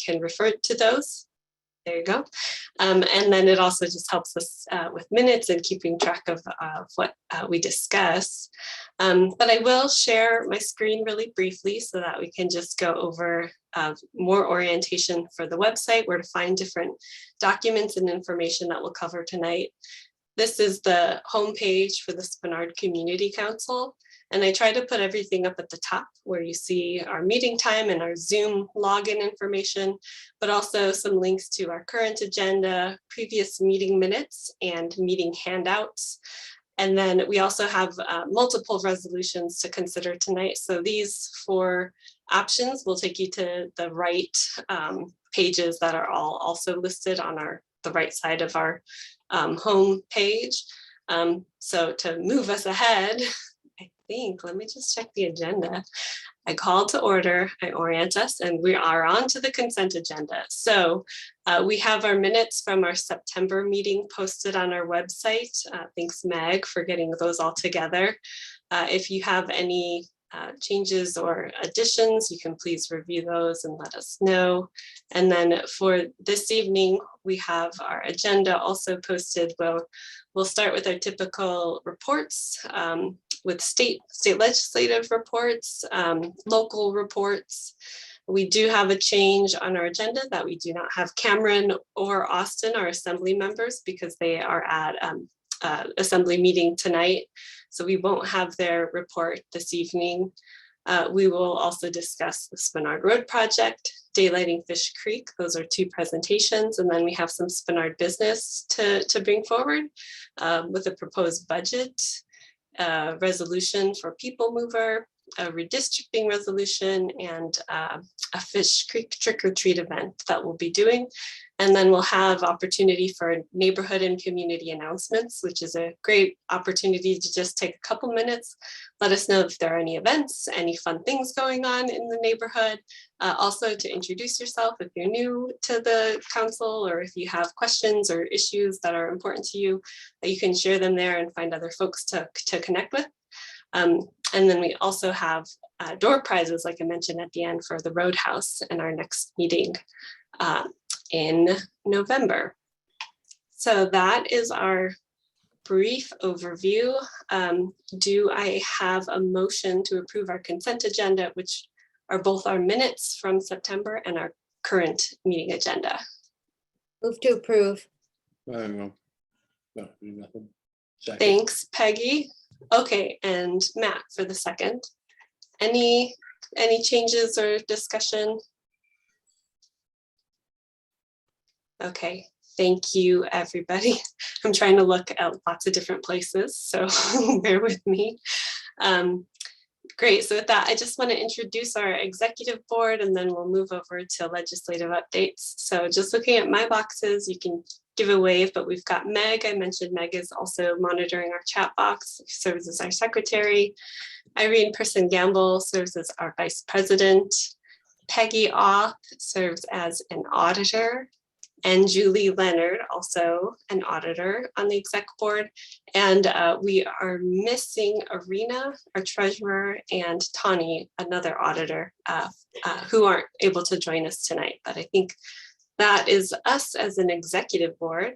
can refer to those. There you go. And then it also just helps us with minutes and keeping track of what we discuss. But I will share my screen really briefly so that we can just go over more orientation for the website, where to find different documents and information that we'll cover tonight. This is the homepage for the Spenard Community Council. And I try to put everything up at the top where you see our meeting time and our Zoom login information, but also some links to our current agenda, previous meeting minutes, and meeting handouts. And then we also have multiple resolutions to consider tonight. So these 4 options will take you to the right pages that are all also listed on the right side of our home page. So to move us ahead, let me just check the agenda. I call to order, I orient us, and we are on to the consent agenda. So we have our minutes from our September meeting posted on our website. Thanks, Meg, for getting those all together. If you have any changes or additions, you can please review those and let us know. And then for this evening, we have our agenda also posted. We'll start with our typical reports, with state legislative reports, local reports. We do have a change on our agenda that we do not have Cameron or Austin, our assembly members, because they are at assembly meeting tonight. So we won't have their report this evening. We will also discuss the Spenard Road project, daylighting Fish Creek. Those are 2 presentations. And then we have some Spenard business to bring forward with a proposed budget, resolution for People Mover, a redistricting resolution, and a Fish Creek trick-or-treat event that we'll be doing. And then we'll have opportunity for neighborhood and community announcements, which is a great opportunity to just take a couple minutes, let us know if there are any events, any fun things going on in the neighborhood. Also to introduce yourself if you're new to the council, or if you have questions or issues that are important to you, you can share them there and find other folks to connect with. And then we also have door prizes, like I mentioned at the end, for the Roadhouse in our next meeting in November. So that is our brief overview. Do I have a motion to approve our consent agenda, which are both our minutes from September and our current meeting agenda? Move to approve. I don't know. No, nothing. Second. Thanks, Peggy. Okay, and Matt for the second. Any changes or discussion? Okay, thank you, everybody. I'm trying to look at lots of different places, so bear with me. Great, so with that, I just want to introduce our executive board, and then we'll move over to legislative updates. So just looking at my boxes, you can give a wave, but we've got Meg. I mentioned Meg is also monitoring our chat box, serves as our secretary. Irene Person-Gamble serves as our vice president. Peggy Auth serves as an auditor. And Julie Leonard, also an auditor on the exec board. And we are missing Arena, our treasurer, and Tawny, another auditor, who aren't able to join us tonight. But I think that is us as an executive board.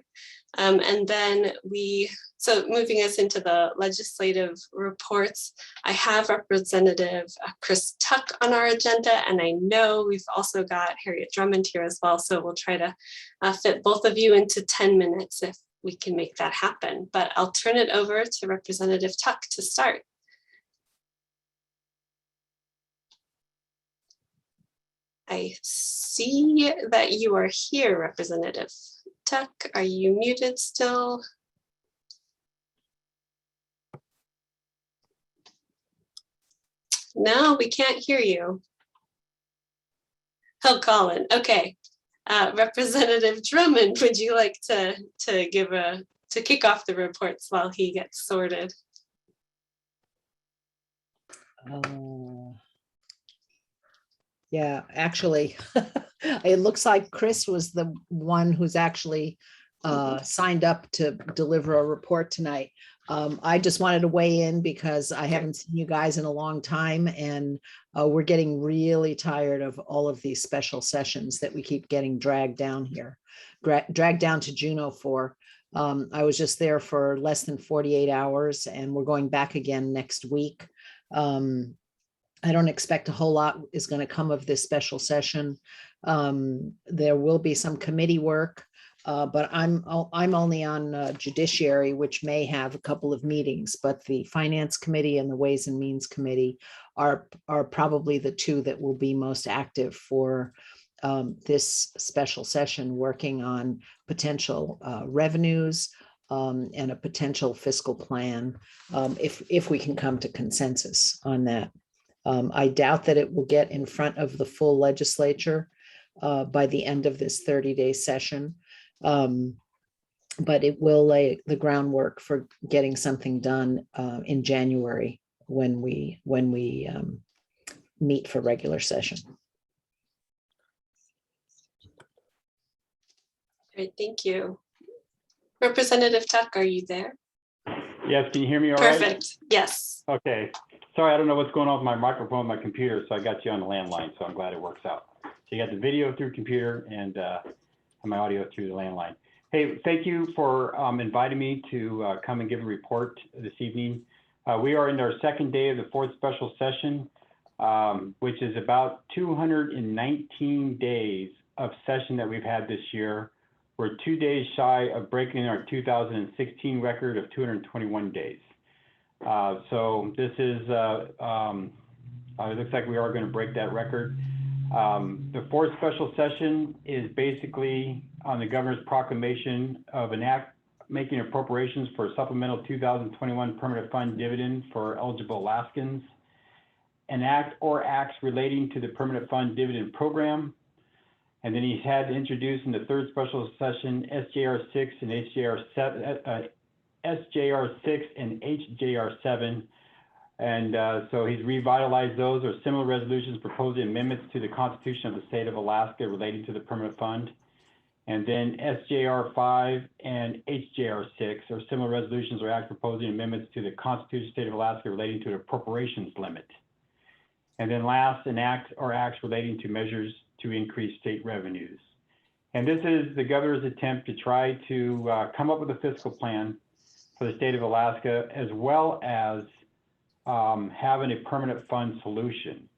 And then so moving us into the legislative reports, I have Representative Chris Tuck on our agenda, and I know we've also got Harriet Drummond here as well. So we'll try to fit both of you into 10 minutes if we can make that happen. But I'll turn it over to Representative Tuck to start. I see that you are here, Representative Tuck. Are you muted still? No, we can't hear you. Oh, Colin. Okay. Representative Drummond, would you like to kick off the reports while he gets sorted? Yeah, actually, it looks like Chris was the one who's actually signed up to deliver a report tonight. I just wanted to weigh in because I haven't seen you guys in a long time, and we're getting really tired of all of these special sessions that we keep getting dragged down here, dragged down to Juneau for. I was just there for less than 48 hours, and we're going back again next week. I don't expect a whole lot is going to come of this special session. There will be some committee work. But I'm only on Judiciary, which may have a couple of meetings, but the Finance Committee and the Ways and Means Committee are probably the two that will be most active for this special session, working on potential revenues and a potential fiscal plan, if we can come to consensus on that. I doubt that it will get in front of the full legislature by the end of this 30-day session. But it will lay the groundwork for getting something done in January when we meet for regular session. Great, thank you. Representative Tuck, are you there? Yes, can you hear me all right? Perfect, yes. Okay, sorry, I don't know what's going on with my microphone, my computer, so I got you on the landline, so I'm glad it works out. So you got the video through computer and my audio through the landline. Hey, thank you for inviting me to come and give a report this evening. We are in our second day of the fourth special session, which is about 219 days of session that we've had this year. We're 2 days shy of breaking our 2016 record of 221 days. So this is, it looks like we are going to break that record. The fourth special session is basically on the governor's proclamation of an act making appropriations for a supplemental 2021 permanent fund dividend for eligible Alaskans, an act or acts relating to the permanent fund dividend program. And then he's had to introduce in the third special session SJR 6 and SJR 6 and HJR 7. And so he's revitalized those or similar resolutions proposing amendments to the Constitution of the state of Alaska relating to the permanent fund. And then SJR 5 and HJR 6 or similar resolutions or acts proposing amendments to the Constitution of the state of Alaska relating to the appropriations limit. And then last, an act or acts relating to measures to increase state revenues. And this is the governor's attempt to try to come up with a fiscal plan for the state of Alaska, as well as having a permanent fund solution.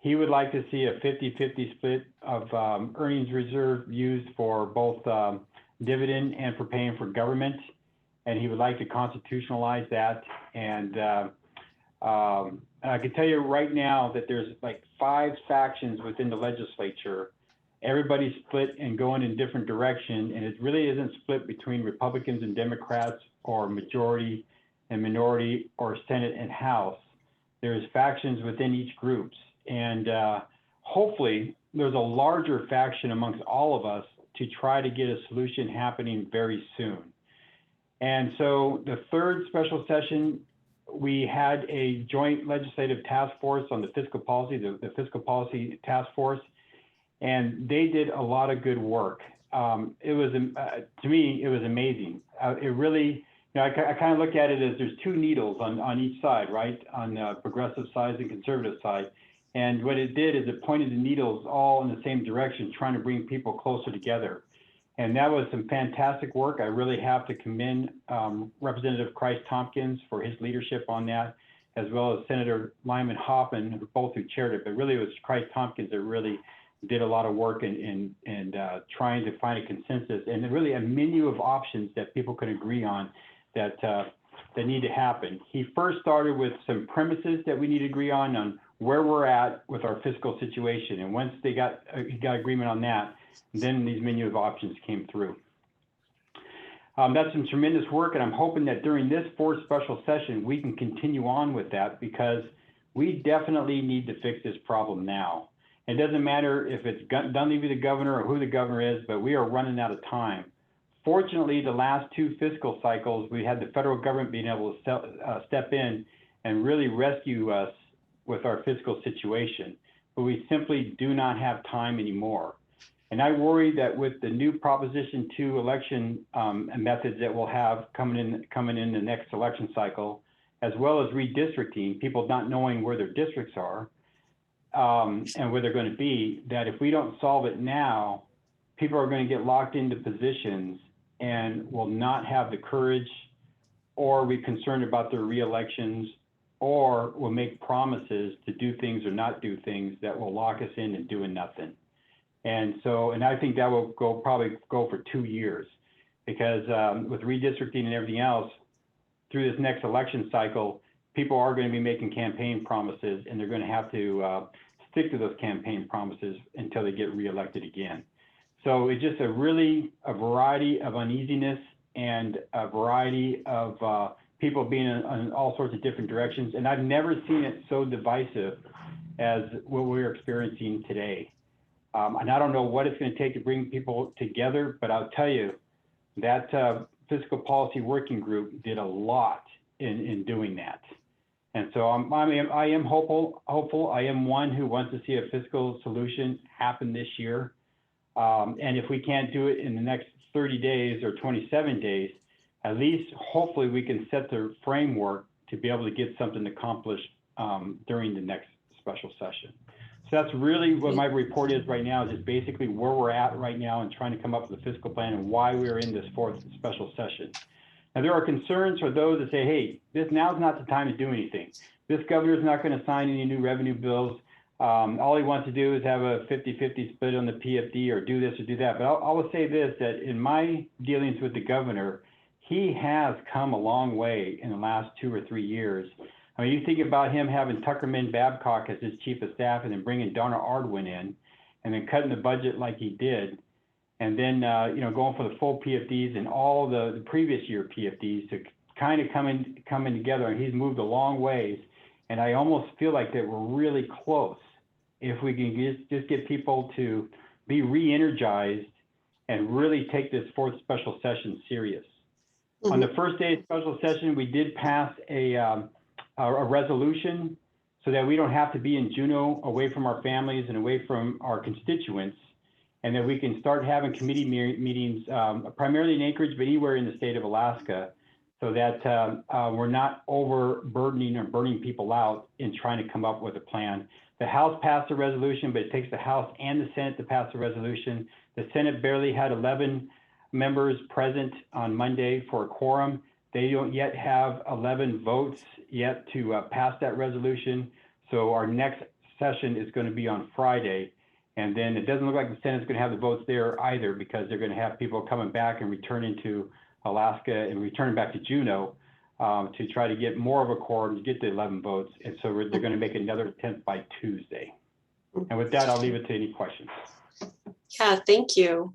He would like to see a 50-50 split of earnings reserve used for both dividend and for paying for government. And he would like to constitutionalize that. And I can tell you right now that there's like 5 factions within the legislature. Everybody's split and going in different direction, and it really isn't split between Republicans and Democrats or majority and minority or Senate and House. There's factions within each groups, and hopefully there's a larger faction amongst all of us to try to get a solution happening very soon. And so the third special session, we had a joint legislative task force on the fiscal policy, the fiscal policy task force, and they did a lot of good work. It was, to me, it was amazing. It really, you know, I kind of look at it as there's 2 needles on each side, right? On the progressive side and conservative side. And what it did is it pointed the needles all in the same direction, trying to bring people closer together. And that was some fantastic work. I really have to commend Representative Christ Tompkins for his leadership on that, as well as Senator Lyman Hoffman, both who chaired it. But really it was Christ Tompkins that really did a lot of work in trying to find a consensus and really a menu of options that people could agree on that need to happen. He first started with some premises that we need to agree on where we're at with our fiscal situation. And once he got agreement on that, then these menu of options came through. That's some tremendous work, and I'm hoping that during this fourth special session, we can continue on with that, because we definitely need to fix this problem now. It doesn't matter if it's done to be the governor or who the governor is, but we are running out of time. Fortunately, the last 2 fiscal cycles, we had the federal government being able to step in and really rescue us with our fiscal situation, but we simply do not have time anymore. And I worry that with the new Proposition 2 election methods that we'll have coming in the next election cycle, as well as redistricting, people not knowing where their districts are and where they're going to be, that if we don't solve it now, people are going to get locked into positions and will not have the courage or be concerned about their re-elections, or will make promises to do things or not do things that will lock us in and doing nothing. And so, and I think that will probably go for 2 years, because with redistricting and everything else, through this next election cycle, people are going to be making campaign promises, and they're going to have to stick to those campaign promises until they get reelected again. So it's just a variety of uneasiness and a variety of people being in all sorts of different directions. And I've never seen it so divisive as what we're experiencing today. And I don't know what it's going to take to bring people together, but I'll tell you that fiscal policy working group did a lot in doing that. And so I am hopeful. I am one who wants to see a fiscal solution happen this year. And if we can't do it in the next 30 days or 27 days, at least hopefully we can set the framework to be able to get something accomplished during the next special session. So that's really what my report is right now, is just basically where we're at right now and trying to come up with a fiscal plan and why we're in this 4th special session. Now, there are concerns for those that say, hey, now's not the time to do anything. This governor's not going to sign any new revenue bills. All he wants to do is have a 50-50 split on the PFD or do this or do that. But I will say this, that in my dealings with the governor, he has come a long way in the last 2 or 3 years. I mean, you think about him having Tuckerman Babcock as his chief of staff and then bringing Donna Ardwin in and then cutting the budget like he did. And then, going for the full PFDs and all the previous year PFDs to kind of coming together. And he's moved a long ways. And I almost feel like that we're really close if we can just get people to be re-energized and really take this 4th special session serious. Mm-hmm. On the first day of special session, we did pass a resolution so that we don't have to be in Juneau, away from our families and away from our constituents, and that we can start having committee meetings, primarily in Anchorage, but anywhere in the state of Alaska, so that we're not overburdening or burning people out in trying to come up with a plan. The House passed a resolution, but it takes the House and the Senate to pass a resolution. The Senate barely had 11 members present on Monday for a quorum. They don't yet have 11 votes yet to pass that resolution. So our next session is going to be on Friday. And then it doesn't look like the Senate's going to have the votes there either, because they're going to have people coming back and returning to Alaska and returning back to Juneau to try to get more of a quorum to get the 11 votes. And so they're going to make another attempt by Tuesday. And with that, I'll leave it to any questions. Yeah, thank you.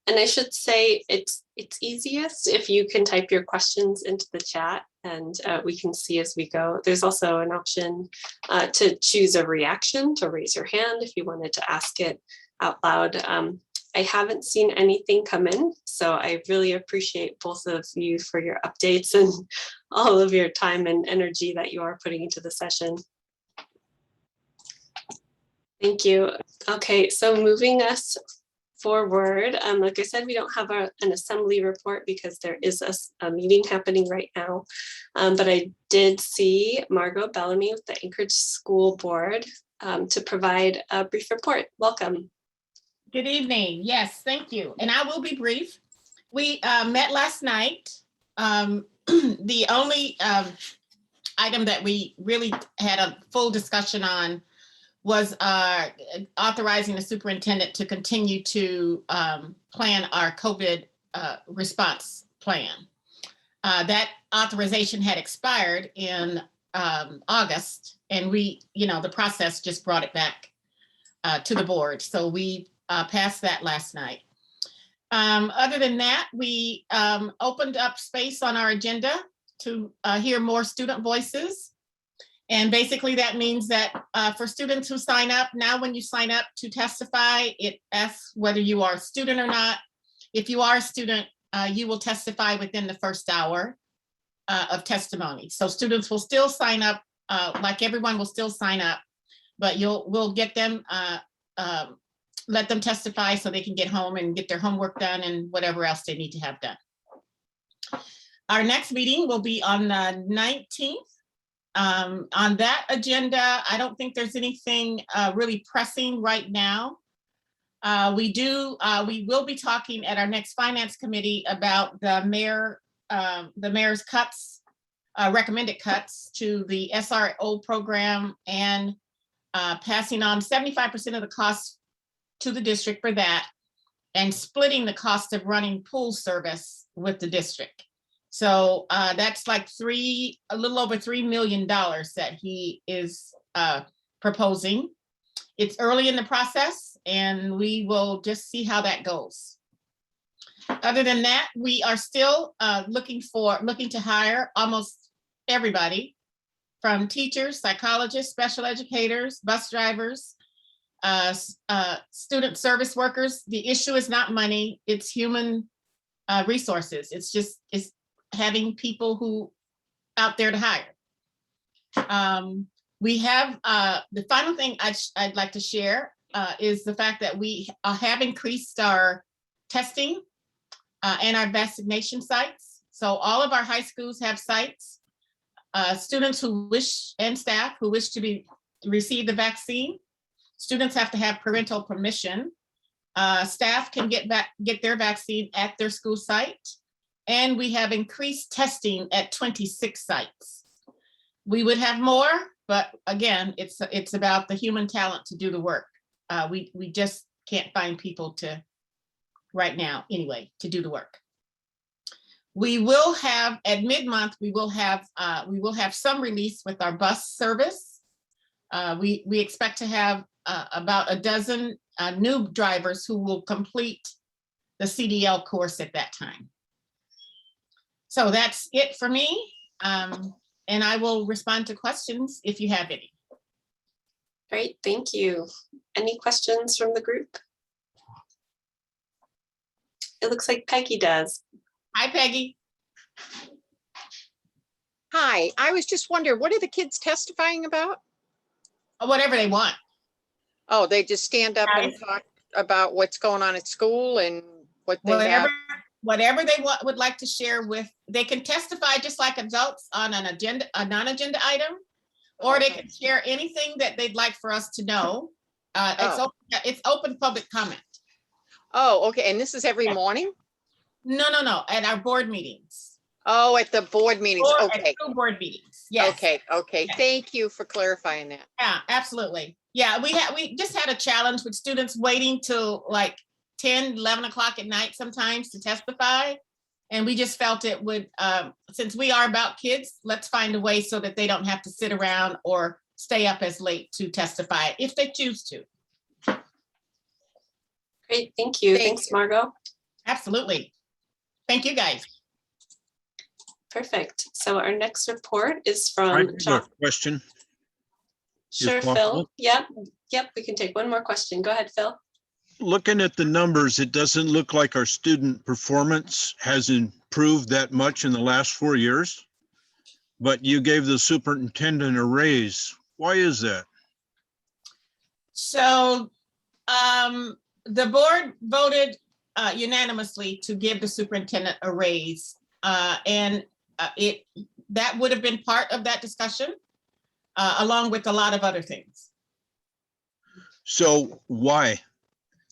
And I should say it's easiest if you can type your questions into the chat, and we can see as we go. There's also an option to choose a reaction, to raise your hand if you wanted to ask it out loud. I haven't seen anything come in, so I really appreciate both of you for your updates and all of your time and energy that you are putting into the session. Thank you. Okay, so moving us forward, like I said, we don't have an assembly report because there is a meeting happening right now, but I did see Margot Bellamy with the Anchorage School Board to provide a brief report. Welcome. Good evening. Yes, thank you. And I will be brief. We met last night. The only item that we really had a full discussion on was authorizing the superintendent to continue to plan our COVID response plan. That authorization had expired in August, and the process just brought it back to the board. So we passed that last night. Other than that, we opened up space on our agenda to hear more student voices. And basically that means that for students who sign up, now when you sign up to testify, it asks whether you are a student or not. If you are a student, you will testify within the first hour of testimony. So students will still sign up, like everyone will still sign up, but we'll get them let them testify so they can get home and get their homework done and whatever else they need to have done. Our next meeting will be on the 19th. On that agenda, I don't think there's anything really pressing right now. We will be talking at our next finance committee about the mayor's cuts, recommended cuts to the SRO program, and passing on 75% of the costs to the district for that, and splitting the cost of running pool service with the district. So that's like a little over $3 million that he is proposing. It's early in the process, and we will just see how that goes. Other than that, we are still looking to hire almost everybody, from teachers, psychologists, special educators, bus drivers, student service workers. The issue is not money, it's human resources. It's having people who out there to hire. We have the final thing I'd like to share is the fact that we have increased our testing and our vaccination sites. So all of our high schools have sites. Students who wish, and staff who wish to receive the vaccine, students have to have parental permission. Staff can get their vaccine at their school site. And we have increased testing at 26 sites. We would have more, but again, it's about the human talent to do the work. We just can't find people right now anyway, to do the work. We will have, at mid-month, we will have some release with our bus service. We expect to have about a dozen new drivers who will complete the CDL course at that time. So that's it for me. And I will respond to questions if you have any. Great, thank you. Any questions from the group? It looks like Peggy does. Hi, Peggy. Hi, I was just wondering, what are the kids testifying about? Whatever they want. Oh, they just stand up and talk about what's going on at school and what they have? Whatever they would like to share they can testify just like adults on a non-agenda item, or they can share anything that they'd like for us to know. It's open public comment. Oh, okay. And this is every morning? No, at our board meetings. Oh, at the board meetings. Or Okay. at school board meetings. Yes. Okay. Yes. Thank you for clarifying that. Yeah, absolutely. Yeah, we just had a challenge with students waiting till like 10, 11 o'clock at night sometimes to testify. And we just felt it would, since we are about kids, let's find a way so that they don't have to sit around or stay up as late to testify if they choose to. Great, thank you. Thanks, Margot. Absolutely. Thank you, guys. Perfect. So our next report is from I have John. a question. Sure, Phil. possible. Yep, we can take one more question. Go ahead, Phil. Looking at the numbers, it doesn't look like our student performance has improved that much in the last 4 years. But you gave the superintendent a raise. Why is that? So the board voted unanimously to give the superintendent a raise. And that would have been part of that discussion, along with a lot of other things. So why?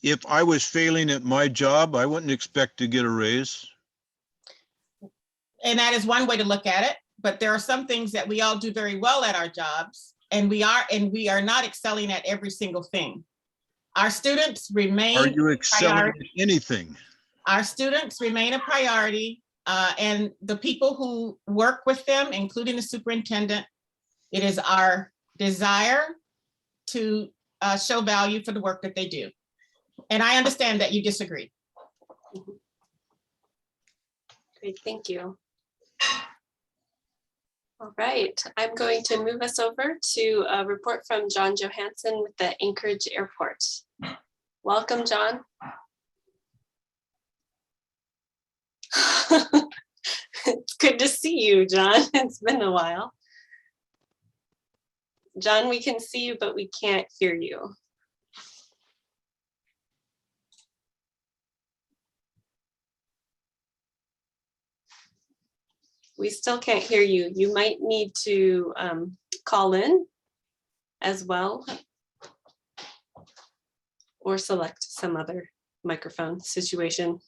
If I was failing at my job, I wouldn't expect to get a raise. And that is one way to look at it. But there are some things that we all do very well at our jobs, and we are not excelling at every single thing. Our students remain. Are you excelling at anything? Our students remain a priority, and the people who work with them, including the superintendent, it is our desire to show value for the work that they do. And I understand that you disagree. Great, thank you. All right, I'm going to move us over to a report from John Johansson with the Anchorage Airport. Welcome, John. It's good to see you, John. It's been a while. John, we can see you, but we can't hear you. We still can't hear you. You might need to call in as well, or select some other microphone situation.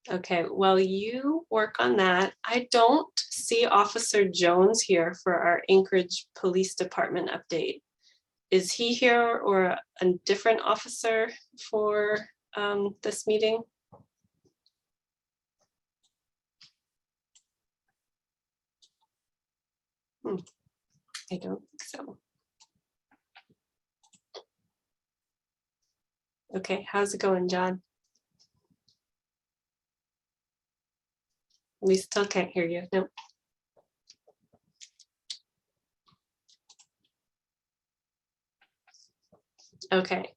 Okay, well, you work on that. I don't see Officer Jones here for our Anchorage Police Department update. Is he here or a different officer for this meeting? I don't think so. Okay, how's it going, John? We still can't hear you. No. Okay,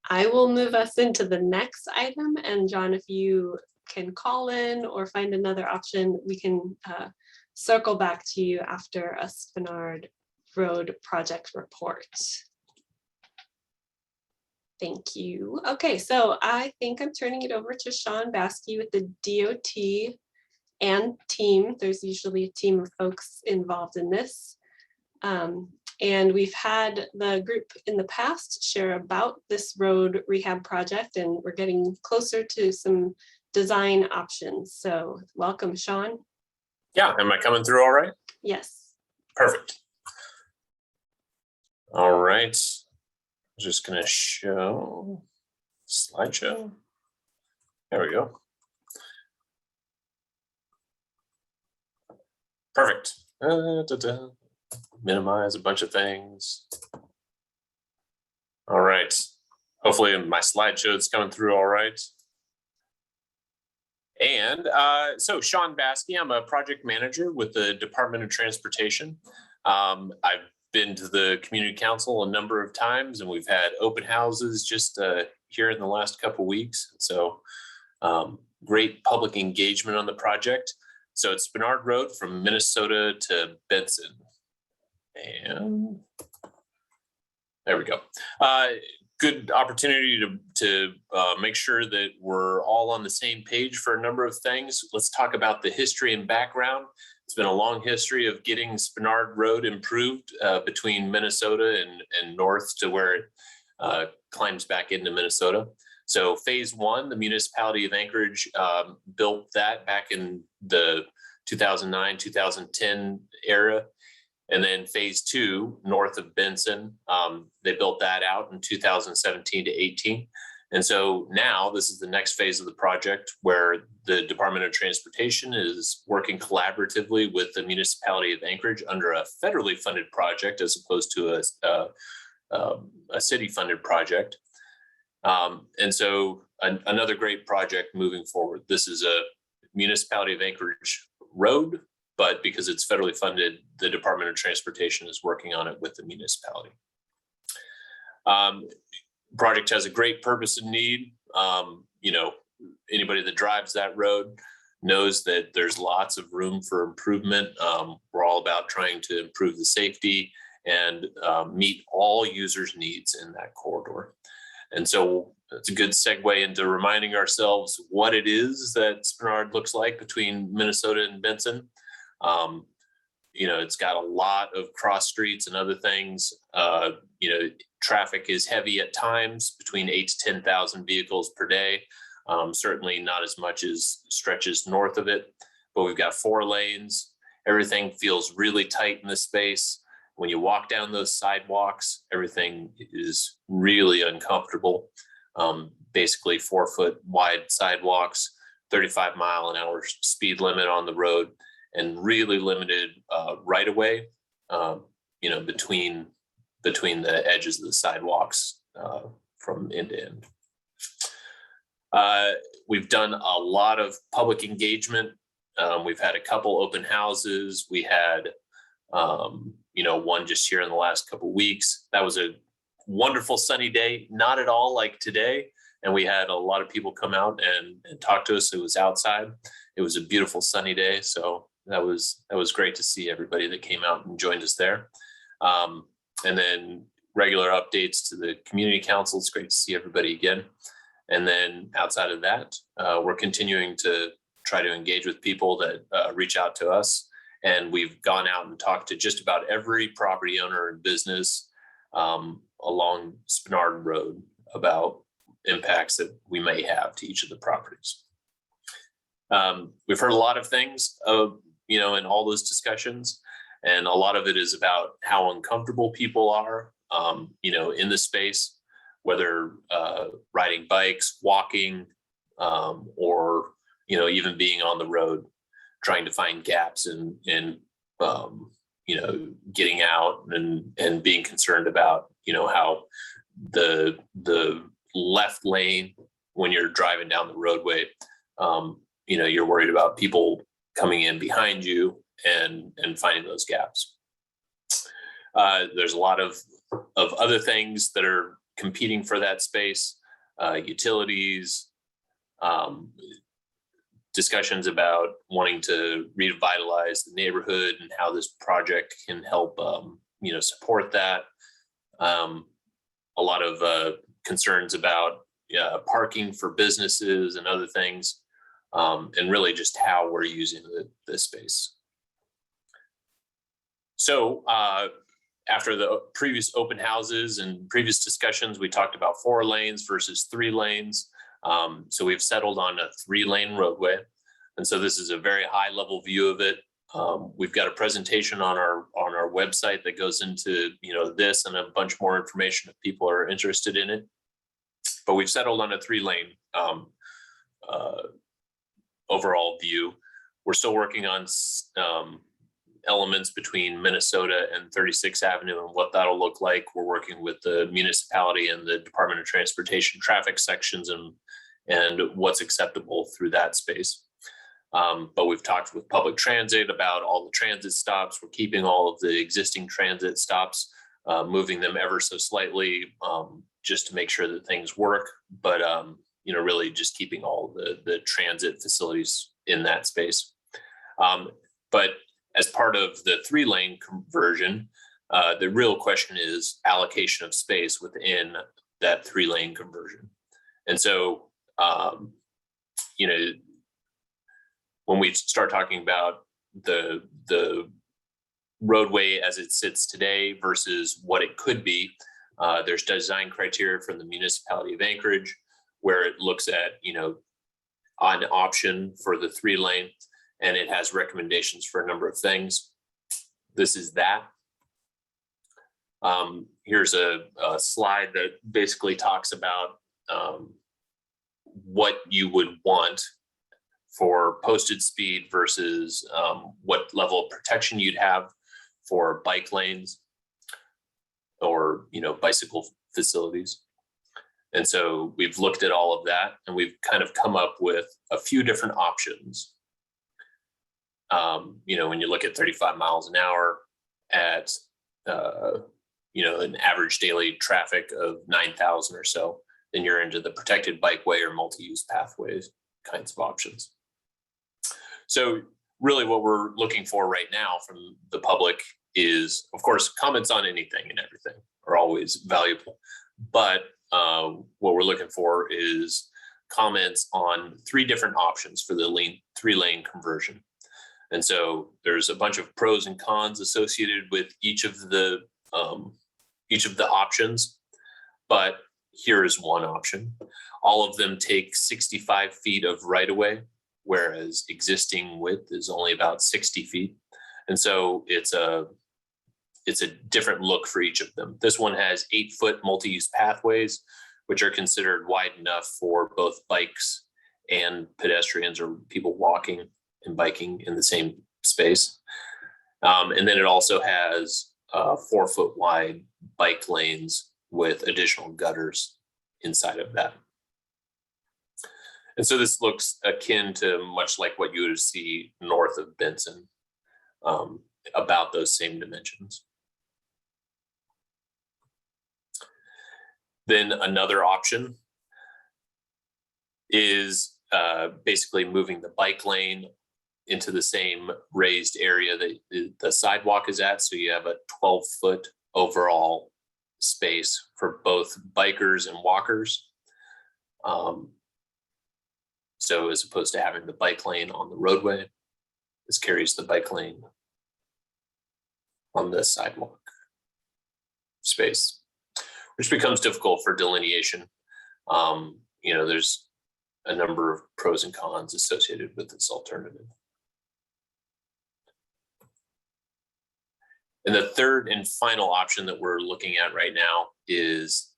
I will move us into the next item, and John, if you can call in or find another option, we can circle back to you after a Spenard Road project report. Thank you. Okay, so I think I'm turning it over to Sean Baskey with the DOT and team. There's usually a team of folks involved in this. And we've had the group in the past share about this road rehab project, and we're getting closer to some design options. So welcome, Sean. Yeah, am I coming through all right? Yes. Perfect. All right. I'm just gonna show slideshow. There we go. Perfect. Minimize a bunch of things. All right. Hopefully my slideshow is coming through all right. And so Sean Baskey, I'm a project manager with the Department of Transportation. I've been to the community council a number of times, and we've had open houses just here in the last couple weeks. So great public engagement on the project. So it's Spenard Road from Minnesota to Benson. And there we go. Good opportunity to make sure that we're all on the same page for a number of things. Let's talk about the history and background. It's been a long history of getting Spenard Road improved between Minnesota and north to where it climbs back into Minnesota. So phase one, the municipality of Anchorage built that back in the 2009, 2010 era. And then phase two, north of Benson, they built that out in 2017 to 18. And so now this is the next phase of the project where the Department of Transportation is working collaboratively with the municipality of Anchorage under a federally funded project as opposed to a city funded project. And so another great project moving forward. This is a municipality of Anchorage road, but because it's federally funded, the Department of Transportation is working on it with the municipality. Project has a great purpose and need. You know, anybody that drives that road knows that there's lots of room for improvement. We're all about trying to improve the safety and meet all users' needs in that corridor. And so it's a good segue into reminding ourselves what it is that Spenard looks like between Minnesota and Benson. You know, it's got a lot of cross streets and other things. You know, traffic is heavy at times, between 8,000 to 10,000 vehicles per day. Certainly not as much as stretches north of it, but we've got 4 lanes. Everything feels really tight in this space. When you walk down those sidewalks, everything is really uncomfortable. Basically 4-foot wide sidewalks, 35-mile-an-hour speed limit on the road, and really limited right of way, you know, between the edges of the sidewalks from end to end. We've done a lot of public engagement. We've had a couple open houses. We had, you know, one just here in the last couple of weeks. That was a wonderful sunny day, not at all like today. And we had a lot of people come out and talk to us. It was outside. It was a beautiful sunny day. So that was great to see everybody that came out and joined us there. And then regular updates to the community council. It's great to see everybody again. And then outside of that, we're continuing to try to engage with people that reach out to us. And we've gone out and talked to just about every property owner and business along Spenard Road about impacts that we may have to each of the properties. We've heard a lot of things, in all those discussions, and a lot of it is about how uncomfortable people are, in the space, whether riding bikes, walking, or, even being on the road, trying to find gaps in getting out and being concerned about, how the left lane when you're driving down the roadway, you're worried about people coming in behind you and finding those gaps. There's a lot of other things that are competing for that space, utilities, discussions about wanting to revitalize the neighborhood and how this project can help, support that. A lot of concerns about parking for businesses and other things, and really just how we're using this space. So after the previous open houses and previous discussions, we talked about 4 lanes versus 3 lanes. So we've settled on a 3-lane roadway. And so this is a very high level view of it. We've got a presentation on our website that goes into, this and a bunch more information if people are interested in it. But we've settled on a 3-lane overall view. We're still working on elements between Minnesota and 36th Avenue and what that'll look like. We're working with the municipality and the Department of Transportation traffic sections and what's acceptable through that space. But we've talked with public transit about all the transit stops. We're keeping all of the existing transit stops, moving them ever so slightly, just to make sure that things work. But, really just keeping all the transit facilities in that space. But as part of the 3-lane conversion, the real question is allocation of space within that 3-lane conversion. And so, when we start talking about the roadway as it sits today versus what it could be, there's design criteria from the municipality of Anchorage, where it looks at, an option for the 3-lane, and it has recommendations for a number of things. This is that. Here's a slide that basically talks about what you would want for posted speed versus what level of protection you'd have for bike lanes or, bicycle facilities. And so we've looked at all of that, and we've kind of come up with a few different options. When you look at 35 miles an hour at, an average daily traffic of 9,000 or so, then you're into the protected bikeway or multi-use pathways kinds of options. So really what we're looking for right now from the public is, of course, comments on anything and everything are always valuable. But what we're looking for is comments on 3 different options for the 3-lane conversion. And so there's a bunch of pros and cons associated with each of the options. But here is one option. All of them take 65 feet of right-of-way, whereas existing width is only about 60 feet. And so it's a different look for each of them. This one has 8-foot multi-use pathways, which are considered wide enough for both bikes and pedestrians or people walking and biking in the same space. And then it also has 4-foot wide bike lanes with additional gutters inside of that. And so this looks akin to much like what you would see north of Benson, about those same dimensions. Then another option is basically moving the bike lane into the same raised area that the sidewalk is at. So you have a 12-foot overall space for both bikers and walkers. So as opposed to having the bike lane on the roadway, this carries the bike lane on the sidewalk space, which becomes difficult for delineation. There's a number of pros and cons associated with this alternative. And the third and final option that we're looking at right now is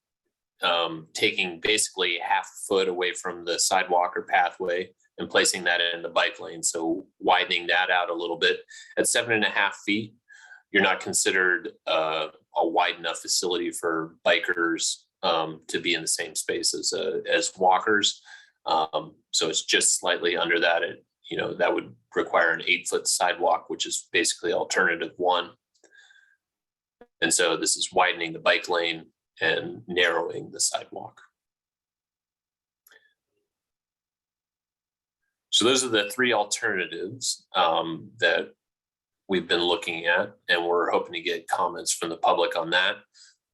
taking basically half a foot away from the sidewalk or pathway and placing that in the bike lane. So widening that out a little bit. At 7.5 feet, you're not considered a wide enough facility for bikers to be in the same space as walkers. So it's just slightly under that. That would require an 8-foot sidewalk, which is basically alternative 1. And so this is widening the bike lane and narrowing the sidewalk. So those are the 3 alternatives that we've been looking at, and we're hoping to get comments from the public on that.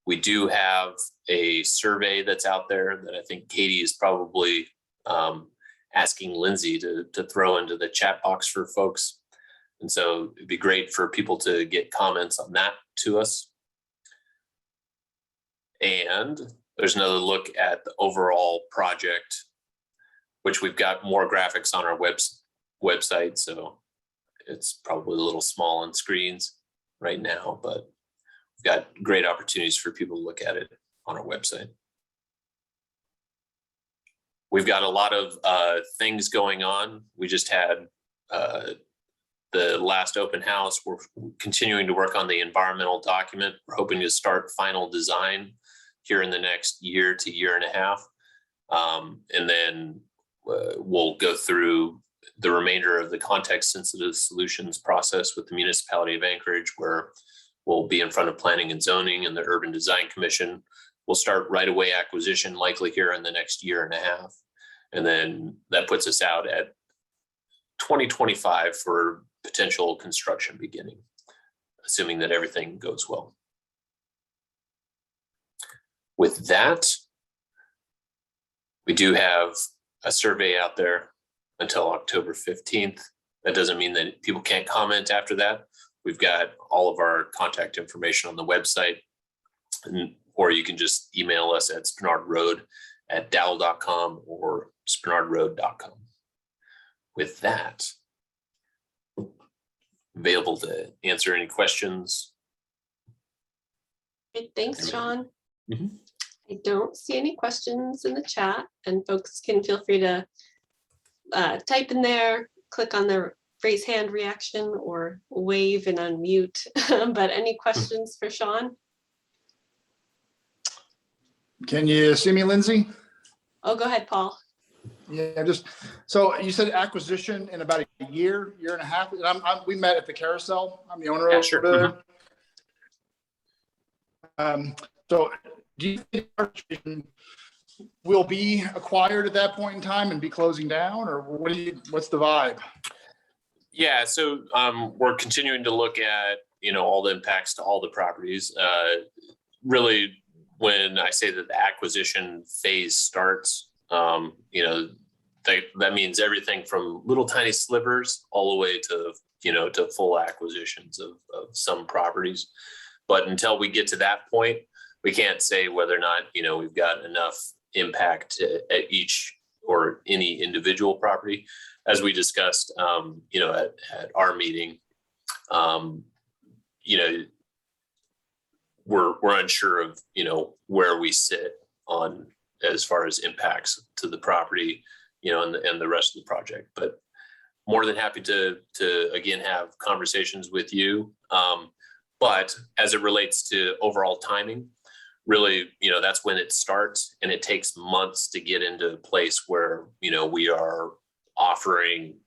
We do have a survey that's out there that I think Katie is probably asking Lindsay to throw into the chat box for folks. And so it'd be great for people to get comments on that to us. And there's another look at the overall project, which we've got more graphics on our website. So it's probably a little small on screens right now, but we've got great opportunities for people to look at it on our website. We've got a lot of things going on. We just had the last open house. We're continuing to work on the environmental document. We're hoping to start final design here in the next year to year and a half. And then we'll go through the remainder of the context sensitive solutions process with the municipality of Anchorage, where we'll be in front of planning and zoning and the Urban Design Commission. We'll start right away acquisition likely here in the next year and a half. And then that puts us out at 2025 for potential construction beginning, assuming that everything goes well. With that, we do have a survey out there until October 15th. That doesn't mean that people can't comment after that. We've got all of our contact information on the website, or you can just email us at spenardroad@dowell.com or spenardroad.com. With that, available to answer any questions. Great, thanks, Sean. Mhm. I don't see any questions in the chat, and folks can feel free to type in there, click on the raise hand reaction or wave and unmute. But any questions for Sean? Can you see me, Lindsay? Oh, go ahead, Paul. Yeah, so you said acquisition in about a year and a half. And we met at the carousel. I'm the owner Yeah, of sure. So do you think acquisition will be acquired at that point in time and be closing down, or what's the vibe? Yeah, so we're continuing to look at, all the impacts to all the properties. Really, when I say that the acquisition phase starts, that means everything from little tiny slivers all the way to, to full acquisitions of some properties. But until we get to that point, we can't say whether or not, we've got enough impact at each or any individual property. As we discussed, at our meeting, we're unsure of, where we sit on as far as impacts to the property, and the rest of the project. But more than happy to again have conversations with you. But as it relates to overall timing, really, that's when it starts, and it takes months to get into a place where, we are offering,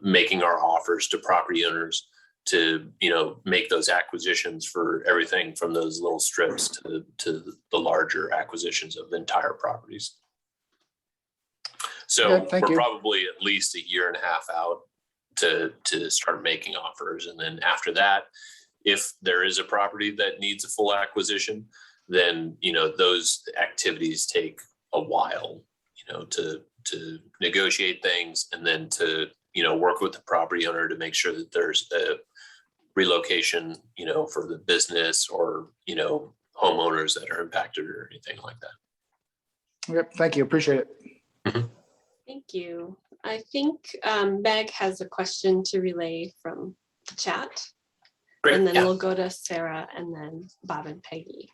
making our offers to property owners to, make those acquisitions for everything from those little strips to the larger acquisitions of entire properties. So Okay, thank we're you. probably at least a year and a half out to start making offers. And then after that, if there is a property that needs a full acquisition, then, those activities take a while, to negotiate things and then to, work with the property owner to make sure that there's a relocation, for the business or, homeowners that are impacted or anything like that. Yep, thank you, appreciate it. Thank you. I think Meg has a question to relay from the chat. Great. And then Yeah. we'll go to Sarah and then Bob and Peggy.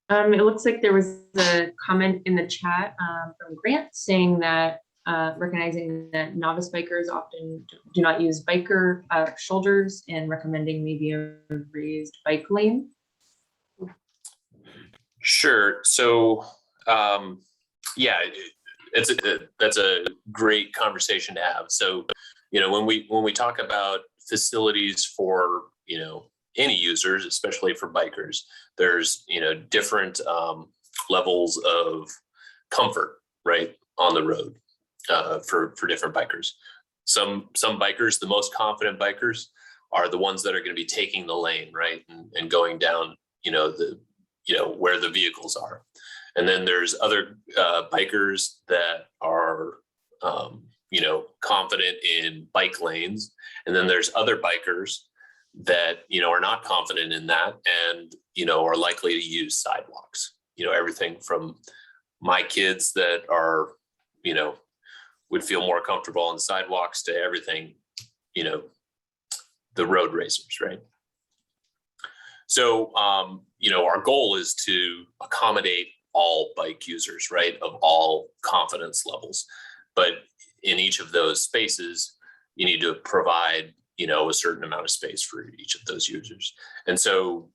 It looks like there was a comment in the chat from Grant saying that recognizing that novice bikers often do not use biker shoulders and recommending maybe a raised bike lane. Sure. So, yeah, that's a great conversation to have. So, when we talk about facilities for, any users, especially for bikers, there's, different levels of comfort, right, on the road for different bikers. Some bikers, the most confident bikers, are the ones that are going to be taking the lane, right, and going down, where the vehicles are. And then there's other bikers that are, confident in bike lanes. And then there's other bikers that, are not confident in that and, are likely to use sidewalks. Everything from my kids that are, would feel more comfortable on sidewalks to everything, the road racers, right? So, our goal is to accommodate all bike users, right, of all confidence levels. But in each of those spaces, you need to provide, a certain amount of space for each of those users. And so,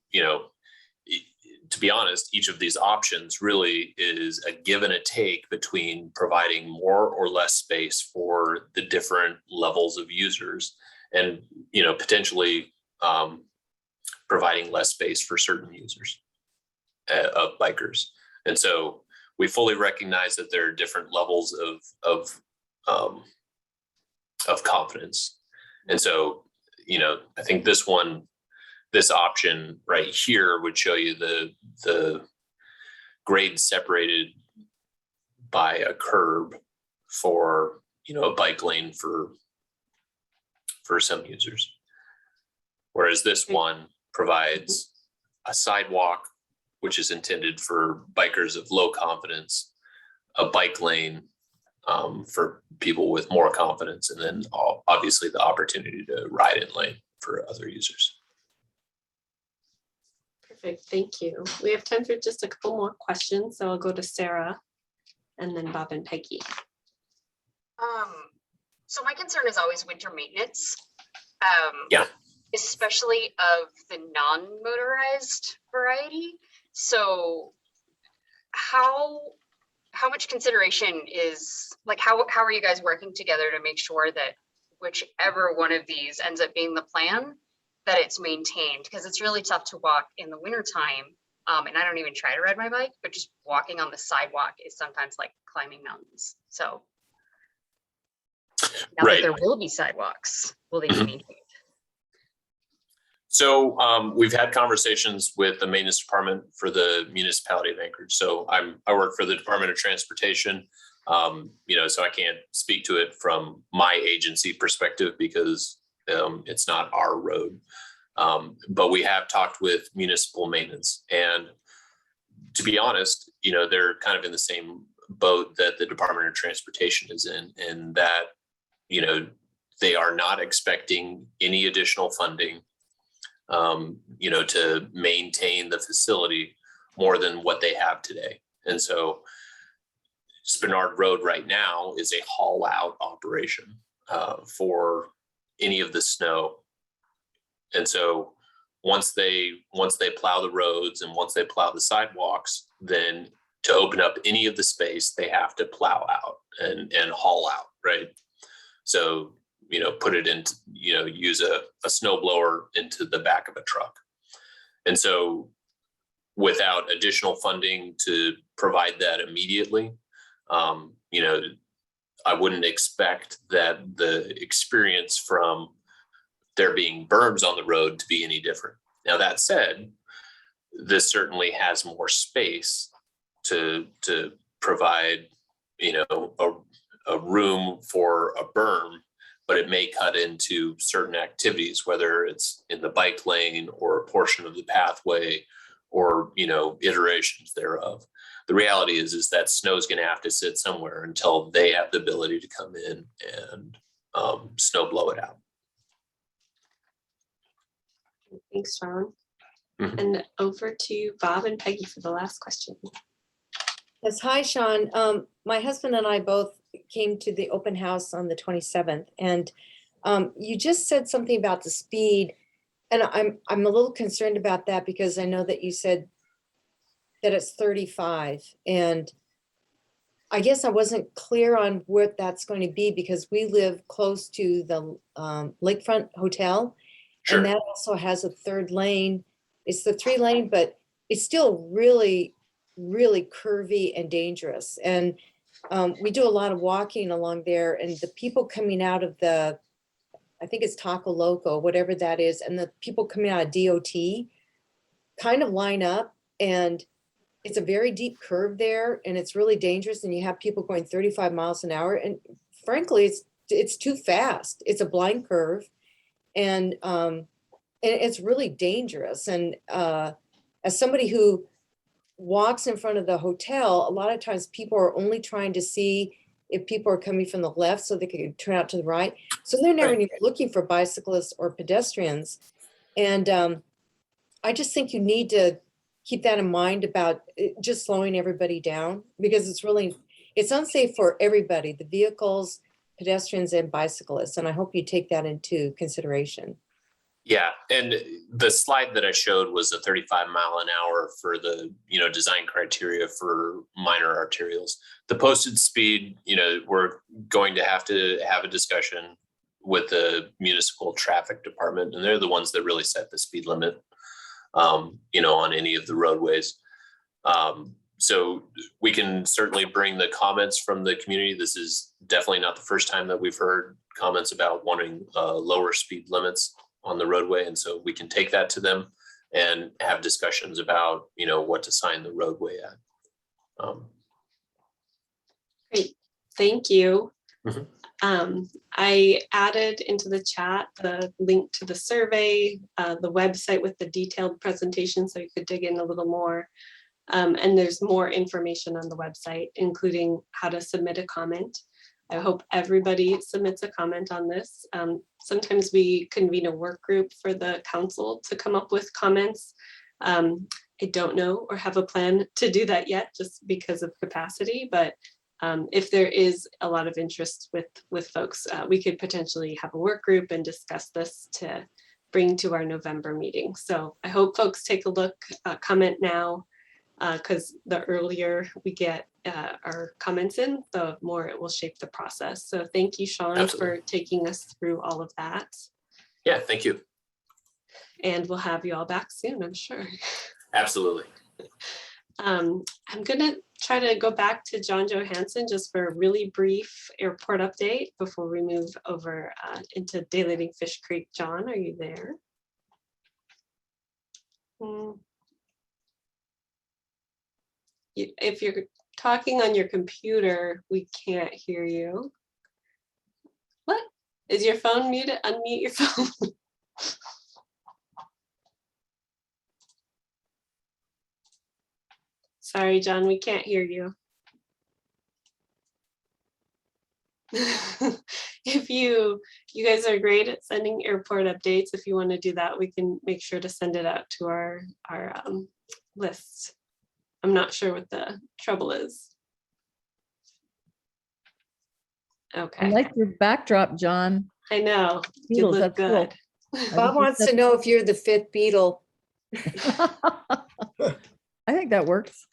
to be honest, each of these options really is a give and a take between providing more or less space for the different levels of users and, potentially providing less space for certain users of bikers. And so we fully recognize that there are different levels of confidence. And so, I think this option right here would show you the grade separated by a curb for, a bike lane for some users. Whereas this one provides a sidewalk, which is intended for bikers of low confidence, a bike lane for people with more confidence, and then obviously the opportunity to ride in lane for other users. Perfect, thank you. We have time for just a couple more questions, so I'll go to Sarah and then Bob and Peggy. So my concern is always winter maintenance. Yeah. Especially of the non-motorized variety. So how much consideration is, like, how are you guys working together to make sure that whichever one of these ends up being the plan, that it's maintained? Because it's really tough to walk in the wintertime. And I don't even try to ride my bike, but just walking on the sidewalk is sometimes like climbing mountains. So now that there will be sidewalks, will they be maintained? So we've had conversations with the maintenance department for the municipality of Anchorage. So I work for the Department of Transportation, so I can't speak to it from my agency perspective because it's not our road. But we have talked with municipal maintenance, and to be honest, they're kind of in the same boat that the Department of Transportation is in that, they are not expecting any additional funding to maintain the facility more than what they have today. And so Spenard Road right now is a haul out operation for any of the snow. And so once they plow the roads and once they plow the sidewalks, then to open up any of the space, they have to plow out and haul out, right? So put it into, use a snow blower into the back of a truck. And so without additional funding to provide that immediately, I wouldn't expect that the experience from there being berms on the road to be any different. Now, that said, this certainly has more space to provide, a room for a berm, but it may cut into certain activities, whether it's in the bike lane or a portion of the pathway or, iterations thereof. The reality is that snow is going to have to sit somewhere until they have the ability to come in and snow blow it out. Thanks, Sean. Mhm. And over to Bob and Peggy for the last question. Yes, hi, Sean. My husband and I both came to the open house on the 27th, and you just said something about the speed, and I'm a little concerned about that because I know that you said that it's 35, and I guess I wasn't clear on what that's going to be because we live close to the Lakefront Hotel, Sure. and that also has a third lane. It's the 3-lane, but it's still really, really curvy and dangerous. And we do a lot of walking along there, and the people coming out of I think it's Taco Loco, whatever that is, and the people coming out of DOT kind of line up, and it's a very deep curve there, and it's really dangerous, and you have people going 35 miles an hour, and frankly, it's too fast. It's a blind curve, and it's really dangerous. And as somebody who walks in front of the hotel, a lot of times people are only trying to see if people are coming from the left so they can turn out to the right. So they're never even looking for bicyclists or pedestrians. And I just think you need to keep that in mind about just slowing everybody down, because it's unsafe for everybody, the vehicles, pedestrians, and bicyclists. And I hope you take that into consideration. Yeah, and the slide that I showed was a 35 mile an hour for the, design criteria for minor arterials. The posted speed, we're going to have a discussion with the municipal traffic department, and they're the ones that really set the speed limit, on any of the roadways. So we can certainly bring the comments from the community. This is definitely not the first time that we've heard comments about wanting lower speed limits on the roadway. And so we can take that to them and have discussions about, what to sign the roadway at. Great, thank you. Mhm. I added into the chat the link to the survey, the website with the detailed presentation, so you could dig in a little more. And there's more information on the website, including how to submit a comment. I hope everybody submits a comment on this. Sometimes we convene a work group for the council to come up with comments. I don't know or have a plan to do that yet, just because of capacity, but if there is a lot of interest with folks, we could potentially have a work group and discuss this to bring to our November meeting. So I hope folks take a look, comment now, because the earlier we get our comments in, the more it will shape the process. So thank you, Sean, Absolutely. for taking us through all of that. Yeah, thank you. And we'll have you all back soon, I'm sure. Absolutely. I'm gonna try to go back to John Johansson just for a really brief airport update before we move over into daylighting Fish Creek. John, are you there? If you're talking on your computer, we can't hear you. What? Is your phone muted? Unmute your phone. Sorry, John, we can't hear you. If you guys are great at sending airport updates, if you want to do that, we can make sure to send it out to our list. I'm not sure what the trouble is. Okay. I like your backdrop, John. I know. You Beatles, look that's cool. good. Bob wants to know if you're the 5th Beatle. I think that works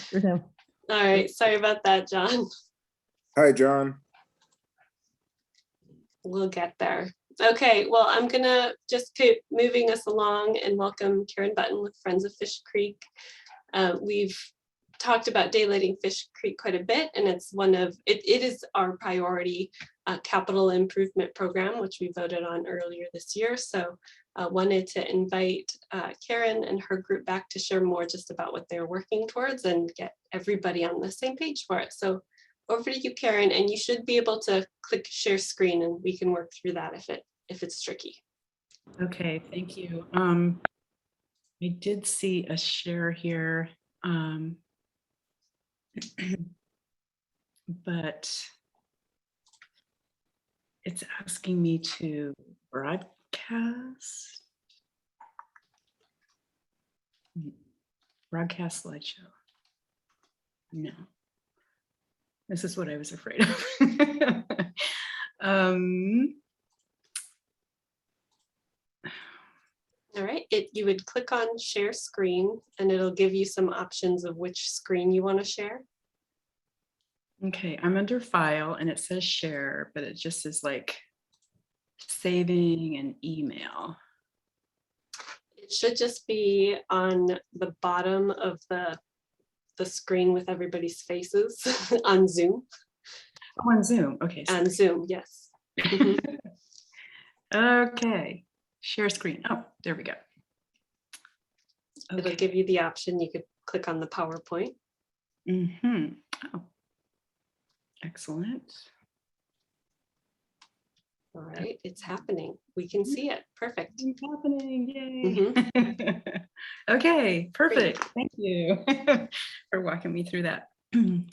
for him. All right. Sorry about that, John. Hi, John. We'll get there. Okay, well, I'm gonna just keep moving us along and welcome Karen Button with Friends of Fish Creek. We've talked about daylighting Fish Creek quite a bit, and it's it is our priority capital improvement program, which we voted on earlier this year. So wanted to invite Karen and her group back to share more just about what they're working towards and get everybody on the same page for it. So over to you, Karen, and you should be able to click share screen and we can work through that if it's tricky. Okay, thank you. I did see a share here, but it's asking me to broadcast slideshow. No, this is what I was afraid of. All right, you would click on share screen and it'll give you some options of which screen you want to share. Okay, I'm under file and it says share, but it just is like saving an email. It should just be on the bottom of the screen with everybody's faces on Zoom. Oh, on Zoom, okay. On Zoom, yes. Okay, share screen. Oh, there we go. It'll give you the option. You could click on the PowerPoint. Oh, excellent. All right, it's happening. We can see it. Perfect. It's happening, yay. Okay, perfect. Thank you for walking me through that.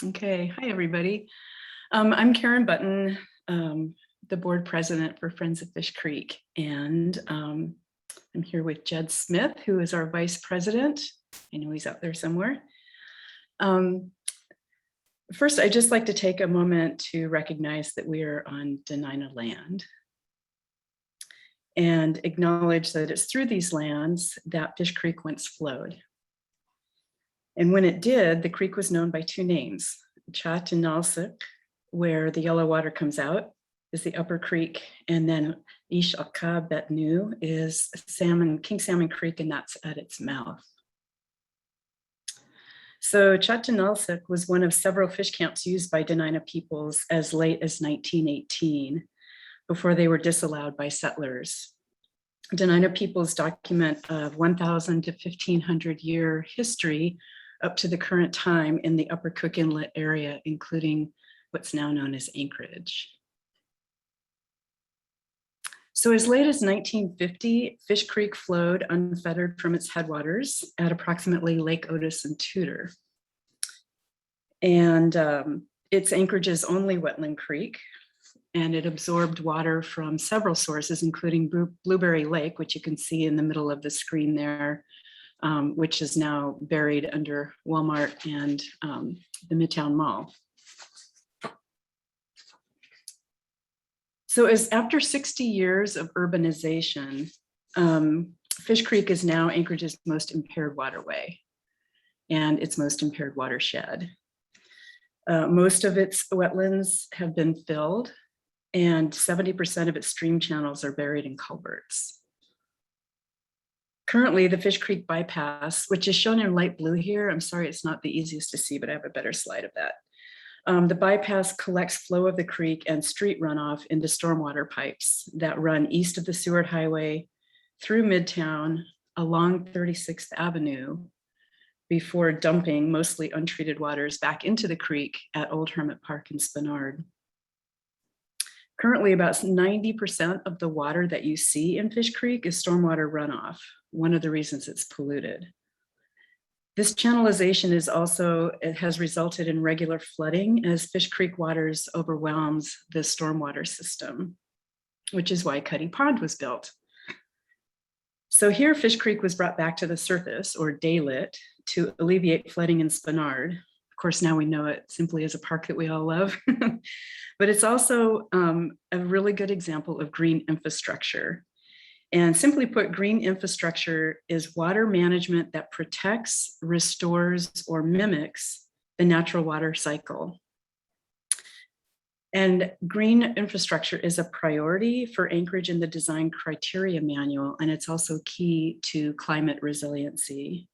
Okay, hi everybody. I'm Karen Button, the board president for Friends of Fish Creek, and I'm here with Jed Smith, who is our vice president. I know he's out there somewhere. First, I'd just like to take a moment to recognize that we are on Dena'ina land and acknowledge that it's through these lands that Fish Creek once flowed. And when it did, the creek was known by two names, Chatinalsik, where the yellow water comes out, is the upper creek, and then Ish Alka Betnu is King Salmon Creek, and that's at its mouth. So Chatinalsik was one of several fish camps used by Dena'ina peoples as late as 1918, before they were disallowed by settlers. Dena'ina peoples document a 1,000 to 1,500 year history up to the current time in the Upper Cook Inlet area, including what's now known as Anchorage. So as late as 1950, Fish Creek flowed unfettered from its headwaters at approximately Lake Otis and Tudor. And it's Anchorage's only wetland creek, and it absorbed water from several sources, including Blueberry Lake, which you can see in the middle of the screen there, which is now buried under Walmart and the Midtown Mall. So after 60 years of urbanization, Fish Creek is now Anchorage's most impaired waterway and its most impaired watershed. Most of its wetlands have been filled, and 70% of its stream channels are buried in culverts. Currently, the Fish Creek bypass, which is shown in light blue here, I'm sorry it's not the easiest to see, but I have a better slide of that. The bypass collects flow of the creek and street runoff into stormwater pipes that run east of the Seward Highway, through Midtown, along 36th Avenue, before dumping mostly untreated waters back into the creek at Old Hermit Park in Spenard. Currently, about 90% of the water that you see in Fish Creek is stormwater runoff, one of the reasons it's polluted. This channelization it has resulted in regular flooding as Fish Creek waters overwhelms the stormwater system, which is why Cuddy Pond was built. So here Fish Creek was brought back to the surface, or daylit, to alleviate flooding in Spenard. Of course, now we know it simply as a park that we all love, but it's also a really good example of green infrastructure. And simply put, green infrastructure is water management that protects, restores, or mimics the natural water cycle. And green infrastructure is a priority for Anchorage in the design criteria manual, and it's also key to climate resiliency,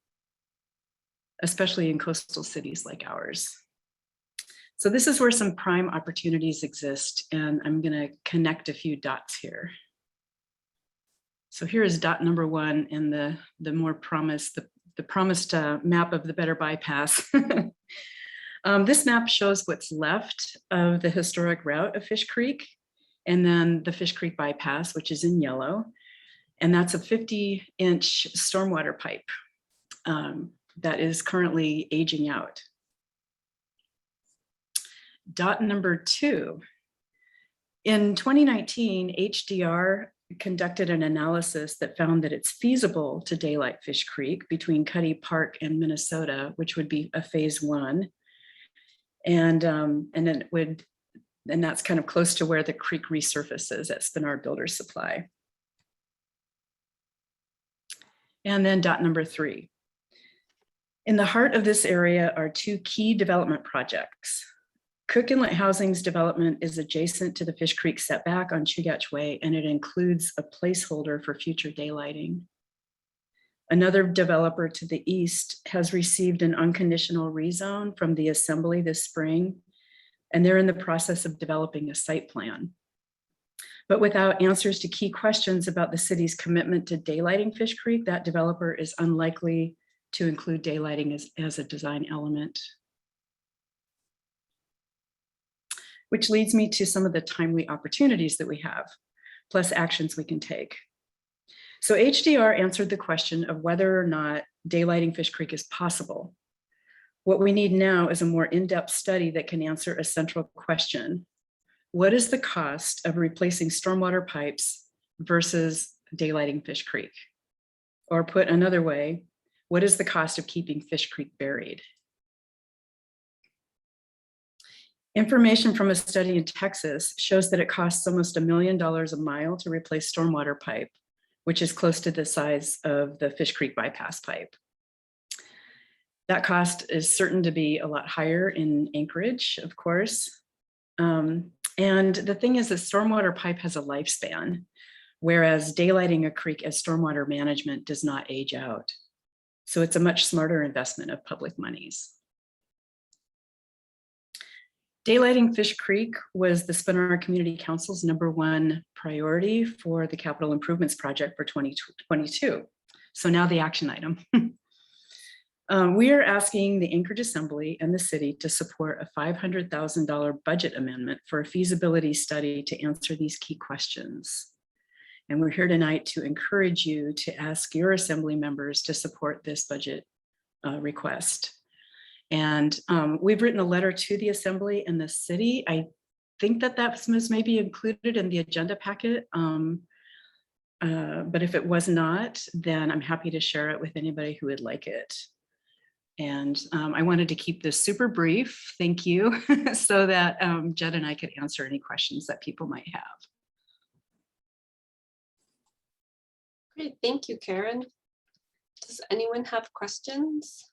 especially in coastal cities like ours. So this is where some prime opportunities exist, and I'm going to connect a few dots here. So here is dot number 1 and the more promised, the promised map of the better bypass. This map shows what's left of the historic route of Fish Creek, and then the Fish Creek bypass, which is in yellow. And that's a 50-inch stormwater pipe that is currently aging out. Dot number 2. In 2019, HDR conducted an analysis that found that it's feasible to daylight Fish Creek between Cuddy Park and Minnesota, which would be a phase 1. And it would, and that's kind of close to where the creek resurfaces at Spenard Builders Supply. And then dot number 3. In the heart of this area are 2 key development projects. Cook Inlet Housing's development is adjacent to the Fish Creek setback on Chugach Way, and it includes a placeholder for future daylighting. Another developer to the east has received an unconditional rezone from the Assembly this spring, and they're in the process of developing a site plan. But without answers to key questions about the city's commitment to daylighting Fish Creek, that developer is unlikely to include daylighting as a design element. Which leads me to some of the timely opportunities that we have, plus actions we can take. So HDR answered the question of whether or not daylighting Fish Creek is possible. What we need now is a more in-depth study that can answer a central question. What is the cost of replacing stormwater pipes versus daylighting Fish Creek? Or put another way, what is the cost of keeping Fish Creek buried? Information from a study in Texas shows that it costs almost $1 million a mile to replace stormwater pipe, which is close to the size of the Fish Creek bypass pipe. That cost is certain to be a lot higher in Anchorage, of course. And the thing is that stormwater pipe has a lifespan, whereas daylighting a creek as stormwater management does not age out. So it's a much smarter investment of public monies. Daylighting Fish Creek was the Spenard Community Council's #1 priority for the Capital Improvements Project for 2022. So now the action item. We are asking the Anchorage Assembly and the city to support a $500,000 budget amendment for a feasibility study to answer these key questions. And we're here tonight to encourage you to ask your assembly members to support this budget request. And we've written a letter to the Assembly and the city. I think that was maybe included in the agenda packet. But if it was not, then I'm happy to share it with anybody who would like it. And I wanted to keep this super brief, thank you, so that Jed and I could answer any questions that people might have. Great, thank you, Karen. Does anyone have questions?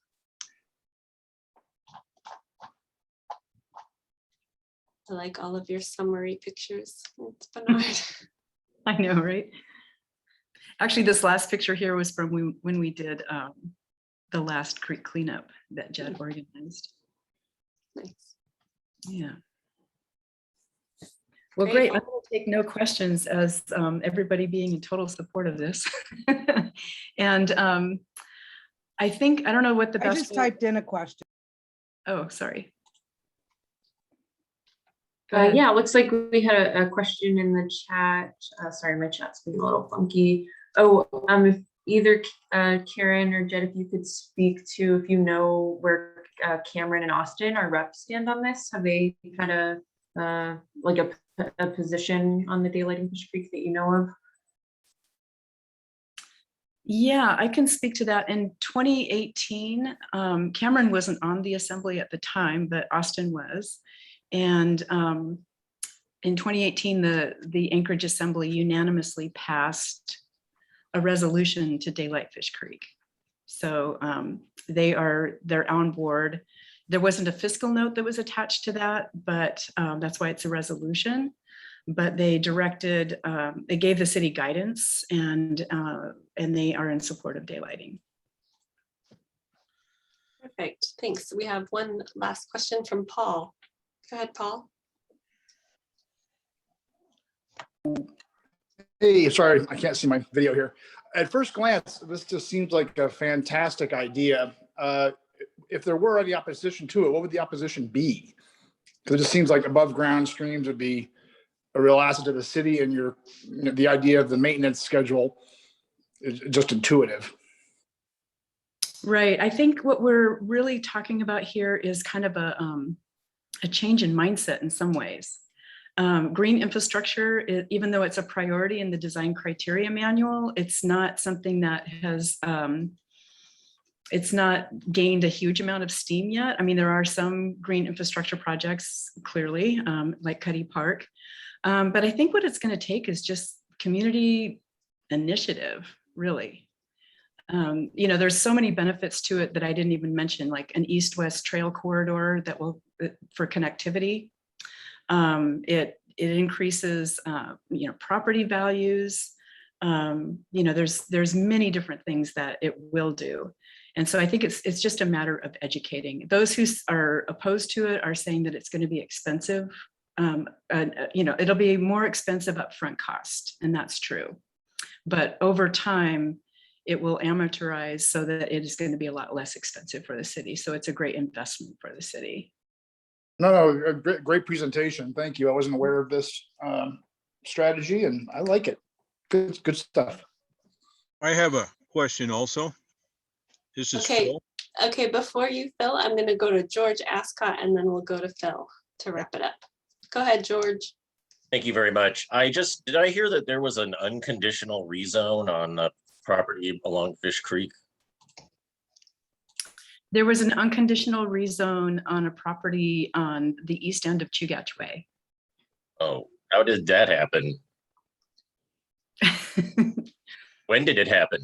I like all of your summary pictures. It's Spenard. I know, right? Actually, this last picture here was from when we did the last creek cleanup that Jed organized. Nice. Yeah. Well, great. I'm going to take no questions as everybody being in total support of this. And I think, I don't know what the best. I just typed in a question. Oh, sorry. Yeah, it looks like we had a question in the chat. Sorry, my chat's being a little funky. Oh, if either Karen or Jed, if you could speak to, if you know where Cameron and Austin, our reps, stand on this. Have they had a position on the daylighting Fish Creek that you know of? Yeah, I can speak to that. In 2018, Cameron wasn't on the Assembly at the time, but Austin was. And in 2018, the Anchorage Assembly unanimously passed a resolution to daylight Fish Creek. So they're on board. There wasn't a fiscal note that was attached to that, but that's why it's a resolution. But they directed, they gave the city guidance, and they are in support of daylighting. Perfect, thanks. We have one last question from Paul. Go ahead, Paul. Hey, sorry, I can't see my video here. At first glance, this just seems like a fantastic idea. If there were any opposition to it, what would the opposition be? Because it just seems like above ground streams would be a real asset to the city, and the idea of the maintenance schedule is just intuitive. Right. I think what we're really talking about here is kind of a change in mindset in some ways. Green infrastructure, even though it's a priority in the design criteria manual, it's not something that has, it's not gained a huge amount of steam yet. I mean, there are some green infrastructure projects, clearly, like Cuddy Park. But I think what it's going to take is just community initiative, really. There's so many benefits to it that I didn't even mention, like an east-west trail corridor that will, for connectivity. It increases, property values. There's many different things that it will do. And so I think it's just a matter of educating. Those who are opposed to it are saying that it's going to be expensive. It'll be more expensive upfront cost, and that's true. But over time, it will amortize so that it is going to be a lot less expensive for the city. So it's a great investment for the city. No, a great presentation. Thank you. I wasn't aware of this strategy, and I like it. Good stuff. I have a question also. This is Okay. Phil. Okay, before you, Phil, I'm going to go to George Ascot, and then we'll go to Phil to wrap it up. Go ahead, George. Thank you very much. Did I hear that there was an unconditional rezone on the property along Fish Creek? There was an unconditional rezone on a property on the east end of Chugach Way. Oh, how did that happen? When did it happen?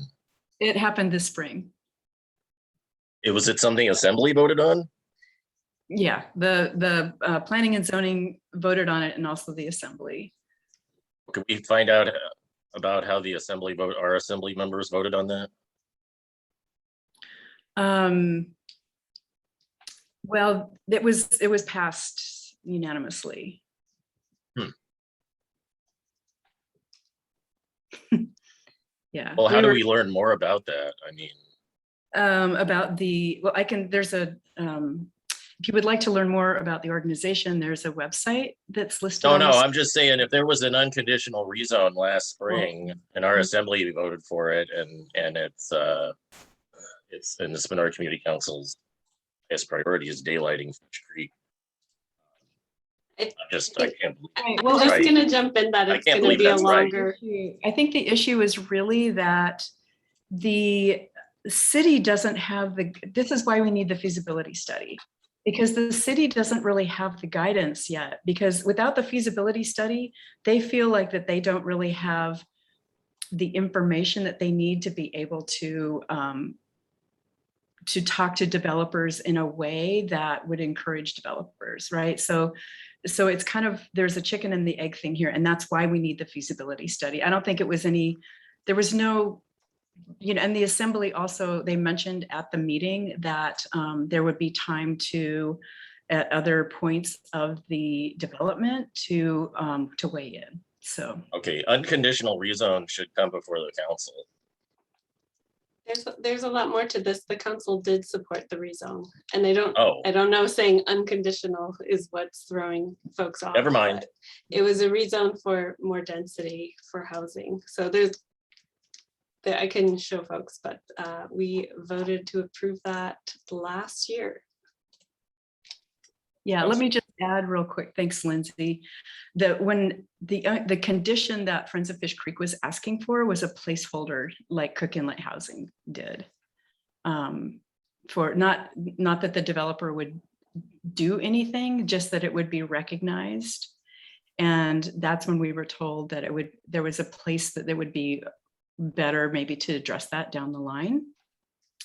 It happened this spring. Was it something Assembly voted on? Yeah, the planning and zoning voted on it, and also the Assembly. Can we find out about how the our Assembly members voted on that? Well, it was passed unanimously. Yeah. Well, how do we learn more about that? I mean, if you would like to learn more about the organization, there's a website that's listed. No, I'm just saying, if there was an unconditional rezone last spring and our Assembly voted for it, and it's in the Spenard Community Council's highest priority is daylighting Fish Creek. I can't believe. I'm just going to jump in that it's going to be a longer. I think the issue is really that the city doesn't have this is why we need the feasibility study, because the city doesn't really have the guidance yet, because without the feasibility study, they feel like that they don't really have the information that they need to be able to talk to developers in a way that would encourage developers, right? So it's kind of, there's a chicken and the egg thing here, and that's why we need the feasibility study. I don't think there was no, and the Assembly also, they mentioned at the meeting that there would be time at other points of the development to weigh in, so. Okay, unconditional rezone should come before the council. There's a lot more to this. The council did support the rezone, and I don't know, saying unconditional is what's throwing folks off. Never mind. It was a rezone for more density for housing. So I can show folks, but we voted to approve that last year. Yeah, let me just add real quick. Thanks, Lindsay. That when the condition that Friends of Fish Creek was asking for was a placeholder, like Cook Inlet Housing did, for not that the developer would do anything, just that it would be recognized. And that's when we were told that there was a place that there would be better maybe to address that down the line.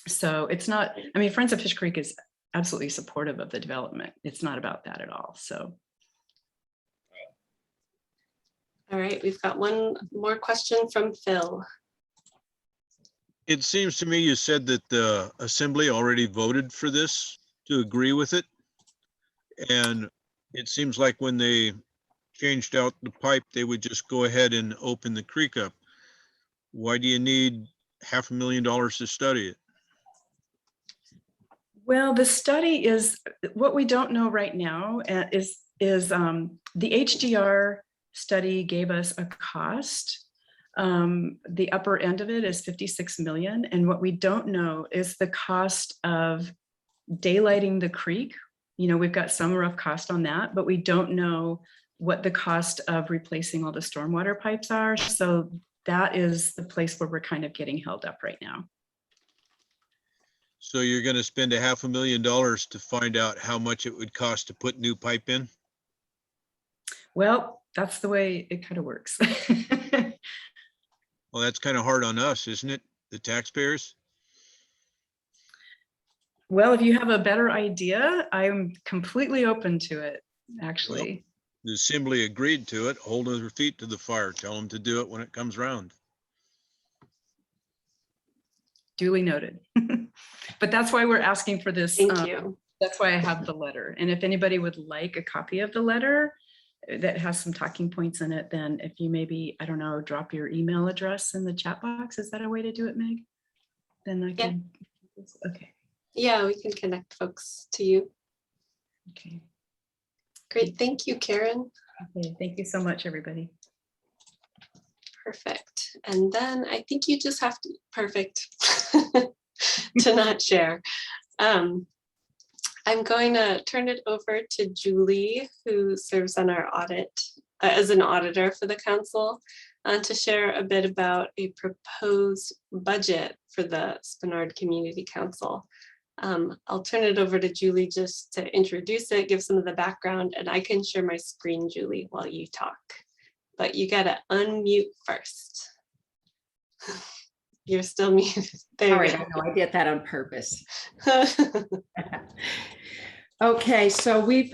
So it's not, I mean, Friends of Fish Creek is absolutely supportive of the development. It's not about that at all, so. All right, we've got one more question from Phil. It seems to me you said that the Assembly already voted for this to agree with it. And it seems like when they changed out the pipe, they would just go ahead and open the creek up. Why do you need $500,000 to study it? Well, the study is, what we don't know right now is the HDR study gave us a cost. The upper end of it is 56 million. And what we don't know is the cost of daylighting the creek. You know, we've got some rough cost on that, but we don't know what the cost of replacing all the stormwater pipes are. So that is the place where we're kind of getting held up right now. So you're going to spend $500,000 to find out how much it would cost to put new pipe in? Well, that's the way it kind of works. Well, that's kind of hard on us, isn't it? The taxpayers? Well, if you have a better idea, I'm completely open to it, actually. The assembly agreed to it. Hold their feet to the fire. Tell them to do it when it comes around. Duly noted. But that's why we're asking for this. Thank you. That's why I have the letter. And if anybody would like a copy of the letter that has some talking points in it, then if you maybe, I don't know, drop your email address in the chat box. Is that a way to do it, Meg? Then I can, okay. Yeah, we can connect folks to you. Okay. Great, thank you, Karen. Okay, thank you so much, everybody. Perfect. And then I think you just have to, perfect, to not share. I'm going to turn it over to Julie, who serves on our audit as an auditor for the council, to share a bit about a proposed budget for the Spenard Community Council. I'll turn it over to Julie just to introduce it, give some of the background, and I can share my screen, Julie, while you talk. But you gotta unmute first. You're still muted. There All right, you I know I did that on purpose. Okay, so we've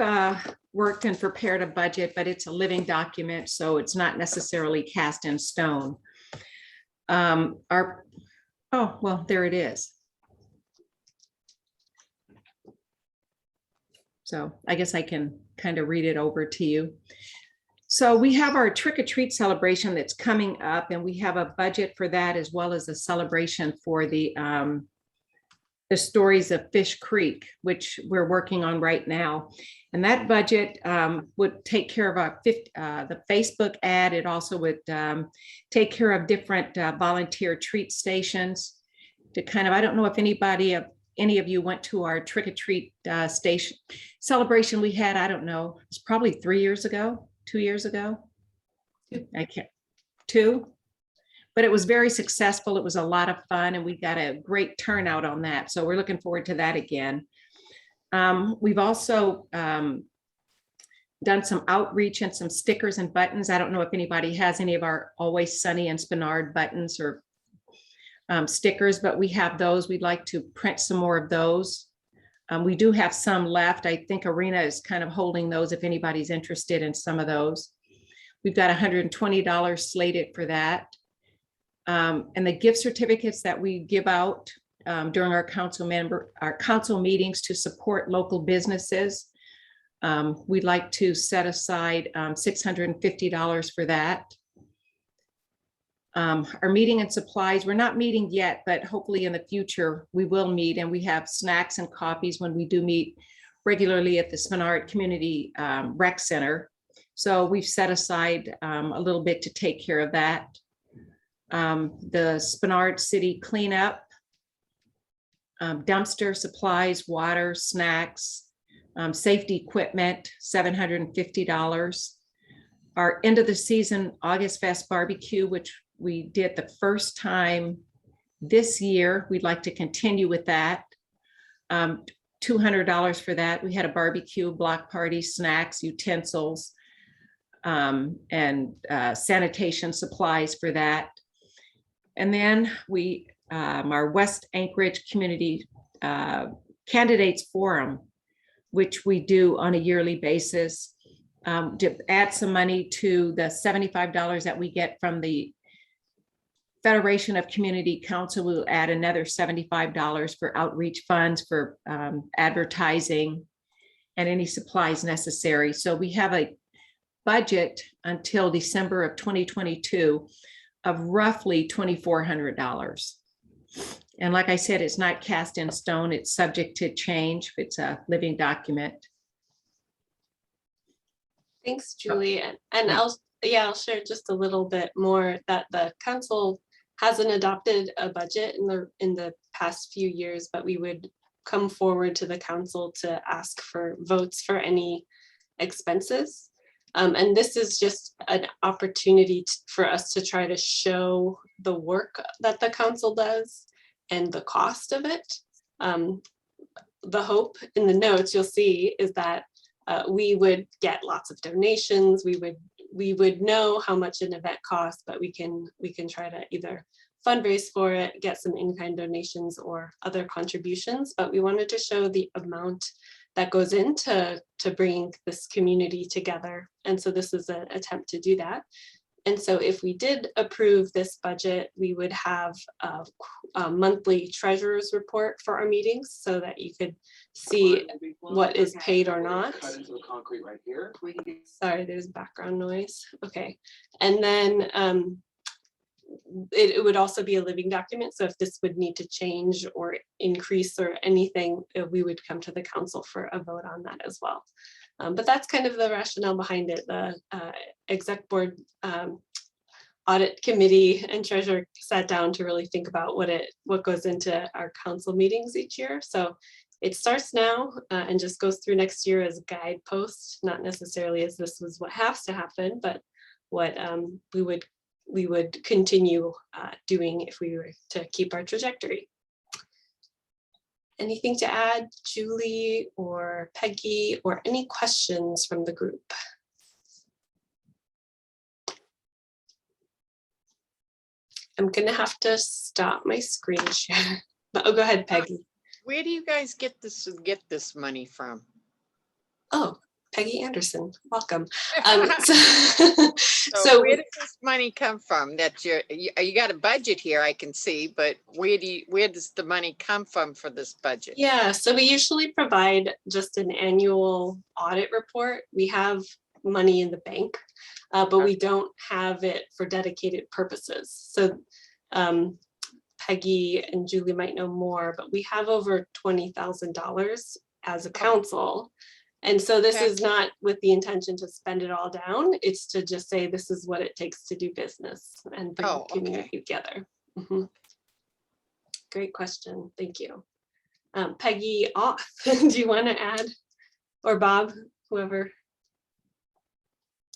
worked and prepared a budget, but it's a living document, so it's not necessarily cast in stone. Oh, well, there it is. So I guess I can kind of read it over to you. So we have our trick or treat celebration that's coming up, and we have a budget for that, as well as a celebration for the stories of Fish Creek, which we're working on right now. And that budget would take care of our the Facebook ad. It also would take care of different volunteer treat stations to kind of, I don't know if any of you went to our trick or treat station celebration we had. I don't know, it's probably 3 years ago, 2 years ago. I can't, 2. But it was very successful. It was a lot of fun, and we got a great turnout on that. So we're looking forward to that again. We've also done some outreach and some stickers and buttons. I don't know if anybody has any of our Always Sunny and Spenard buttons or stickers, but we have those. We'd like to print some more of those. We do have some left. I think Arena is kind of holding those if anybody's interested in some of those. We've got $120 slated for that. And the gift certificates that we give out during our council meetings to support local businesses. We'd like to set aside $650 for that. Our meeting and supplies, we're not meeting yet, but hopefully in the future we will meet, and we have snacks and coffees when we do meet regularly at the Spenard Community Rec Center. So we've set aside a little bit to take care of that. The Spenard City cleanup, dumpster supplies, water, snacks, safety equipment, $750. Our end of the season August Fest barbecue, which we did the first time this year. We'd like to continue with that. $200 for that. We had a barbecue, block party, snacks, utensils, and sanitation supplies for that. And then we, our West Anchorage Community Candidates Forum, which we do on a yearly basis, to add some money to the $75 that we get from the Federation of Community Council. We'll add another $75 for outreach funds for advertising and any supplies necessary. So we have a budget until December of 2022 of roughly $2,400. And like I said, it's not cast in stone. It's subject to change. It's a living document. Thanks, Julie. And I'll share just a little bit more that the council hasn't adopted a budget in the past few years, but we would come forward to the council to ask for votes for any expenses. And this is just an opportunity for us to try to show the work that the council does and the cost of it. The hope in the notes you'll see is that we would get lots of donations. We would know how much an event costs, but we can try to either fundraise for it, get some in-kind donations or other contributions. But we wanted to show the amount that goes into bringing this community together. And so this is an attempt to do that. And so if we did approve this budget, we would have a monthly treasurer's report for our meetings so that you could see what is paid or not. Sorry, there's background noise. Okay. And then it would also be a living document. So if this would need to change or increase or anything, we would come to the council for a vote on that as well. But that's kind of the rationale behind it. The exec board audit committee and treasurer sat down to really think about what goes into our council meetings each year. So it starts now and just goes through next year as a guidepost, not necessarily as this was what has to happen, but what we would continue doing if we were to keep our trajectory. Anything to add, Julie or Peggy, or any questions from the group? I'm gonna have to stop my screen share. Oh, go ahead, Peggy. Where do you guys get this money from? Oh, Peggy Anderson, welcome. So where does this money come from? That you got a budget here, I can see, but where does the money come from for this budget? Yeah, so we usually provide just an annual audit report. We have money in the bank, but we don't have it for dedicated purposes. So Peggy and Julie might know more, but we have over $20,000 as a council. And so this is not with the intention to spend it all down. It's to just say, this is what it takes to do business and bring the community together. Great question. Thank you. Peggy off. Do you want to add? Or Bob, whoever.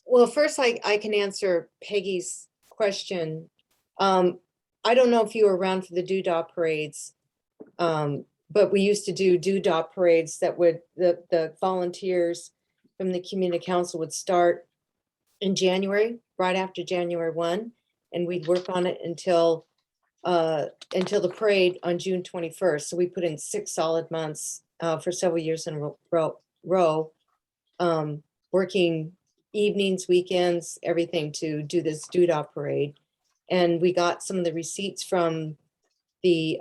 Well, first I can answer Peggy's question. I don't know if you were around for the doodah parades, but we used to do doodah parades that would, the volunteers from the community council would start in January, right after January 1, and we'd work on it until the parade on June 21st. So we put in 6 solid months for several years in a row, working evenings, weekends, everything to do this doodah parade. And we got some of the receipts from the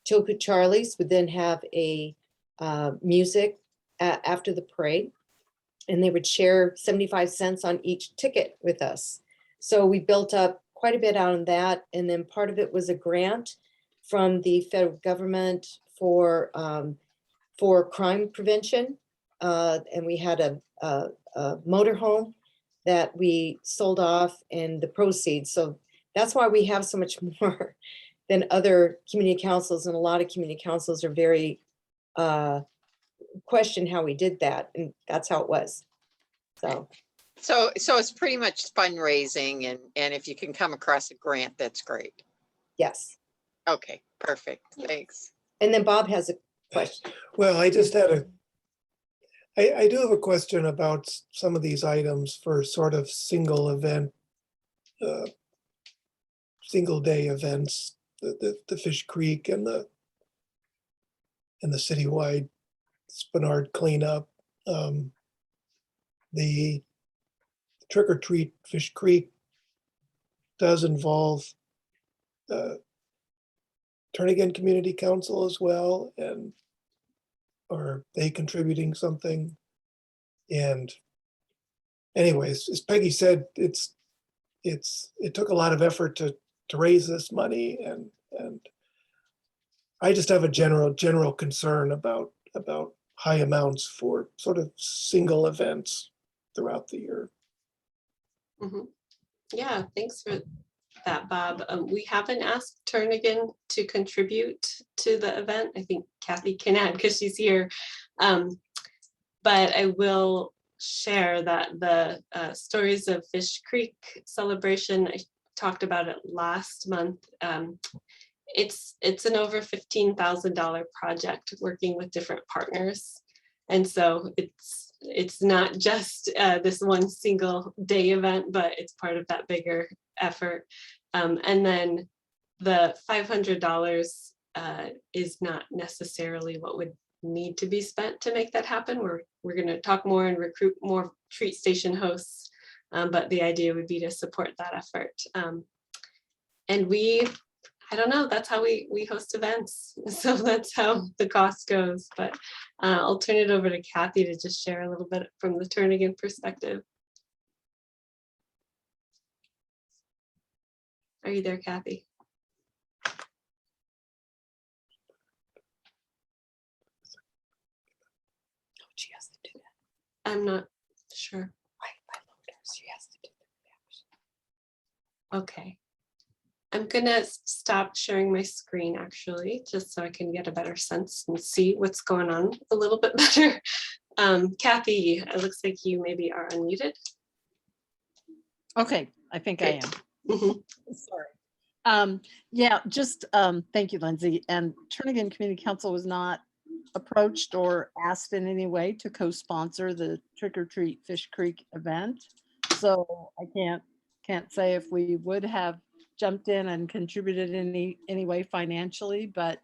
Chilkoot Charlies would then have a music after the parade, and they would share 75 cents on each ticket with us. So we built up quite a bit out on that. And then part of it was a grant from the federal government for crime prevention. And we had a motorhome that we sold off and the proceeds. So that's why we have so much more than other community councils, and a lot of community councils are very question how we did that, and that's how it was. So it's pretty much fundraising, and if you can come across a grant, that's great. Yes. Okay, perfect. Thanks. And then Bob has a question. Well, I just had I do have a question about some of these items for sort of single event, single day events. The Fish Creek and the citywide Spenard cleanup. The Trick or Treat Fish Creek does involve Turnigan Community Council as well, and are they contributing something? And anyways, as Peggy said, it took a lot of effort to raise this money, and I just have a general concern about high amounts for sort of single events throughout the year. Mhm. Yeah, thanks for that, Bob. We haven't asked Turnigan to contribute to the event. I think Kathy can add because she's here. But I will share that the Stories of Fish Creek celebration, I talked about it last month. It's an over $15,000 project working with different partners. And so it's not just this one single day event, but it's part of that bigger effort. And then the $500 is not necessarily what would need to be spent to make that happen. We're going to talk more and recruit more treat station hosts, but the idea would be to support that effort. And I don't know, that's how we host events. So that's how the cost goes. But I'll turn it over to Kathy to just share a little bit from the Turnigan perspective. Are you there, Kathy? She has to do that. I'm not sure. She has to do that. Okay. I'm gonna stop sharing my screen actually, just so I can get a better sense and see what's going on a little bit better. Kathy, it looks like you maybe are unmuted. Okay, I think Great. I am. Sorry. Yeah, just thank you, Lindsay. And Turnigan Community Council was not approached or asked in any way to co-sponsor the Trick or Treat Fish Creek event. So I can't say if we would have jumped in and contributed in any way financially, but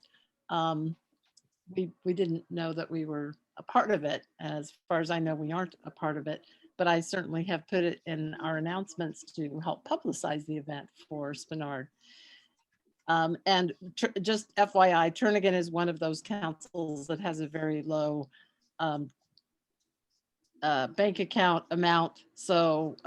we didn't know that we were a part of it. As far as I know, we aren't a part of it, but I certainly have put it in our announcements to help publicize the event for Spenard. And just FYI, Turnigan is one of those councils that has a very low bank account amount. So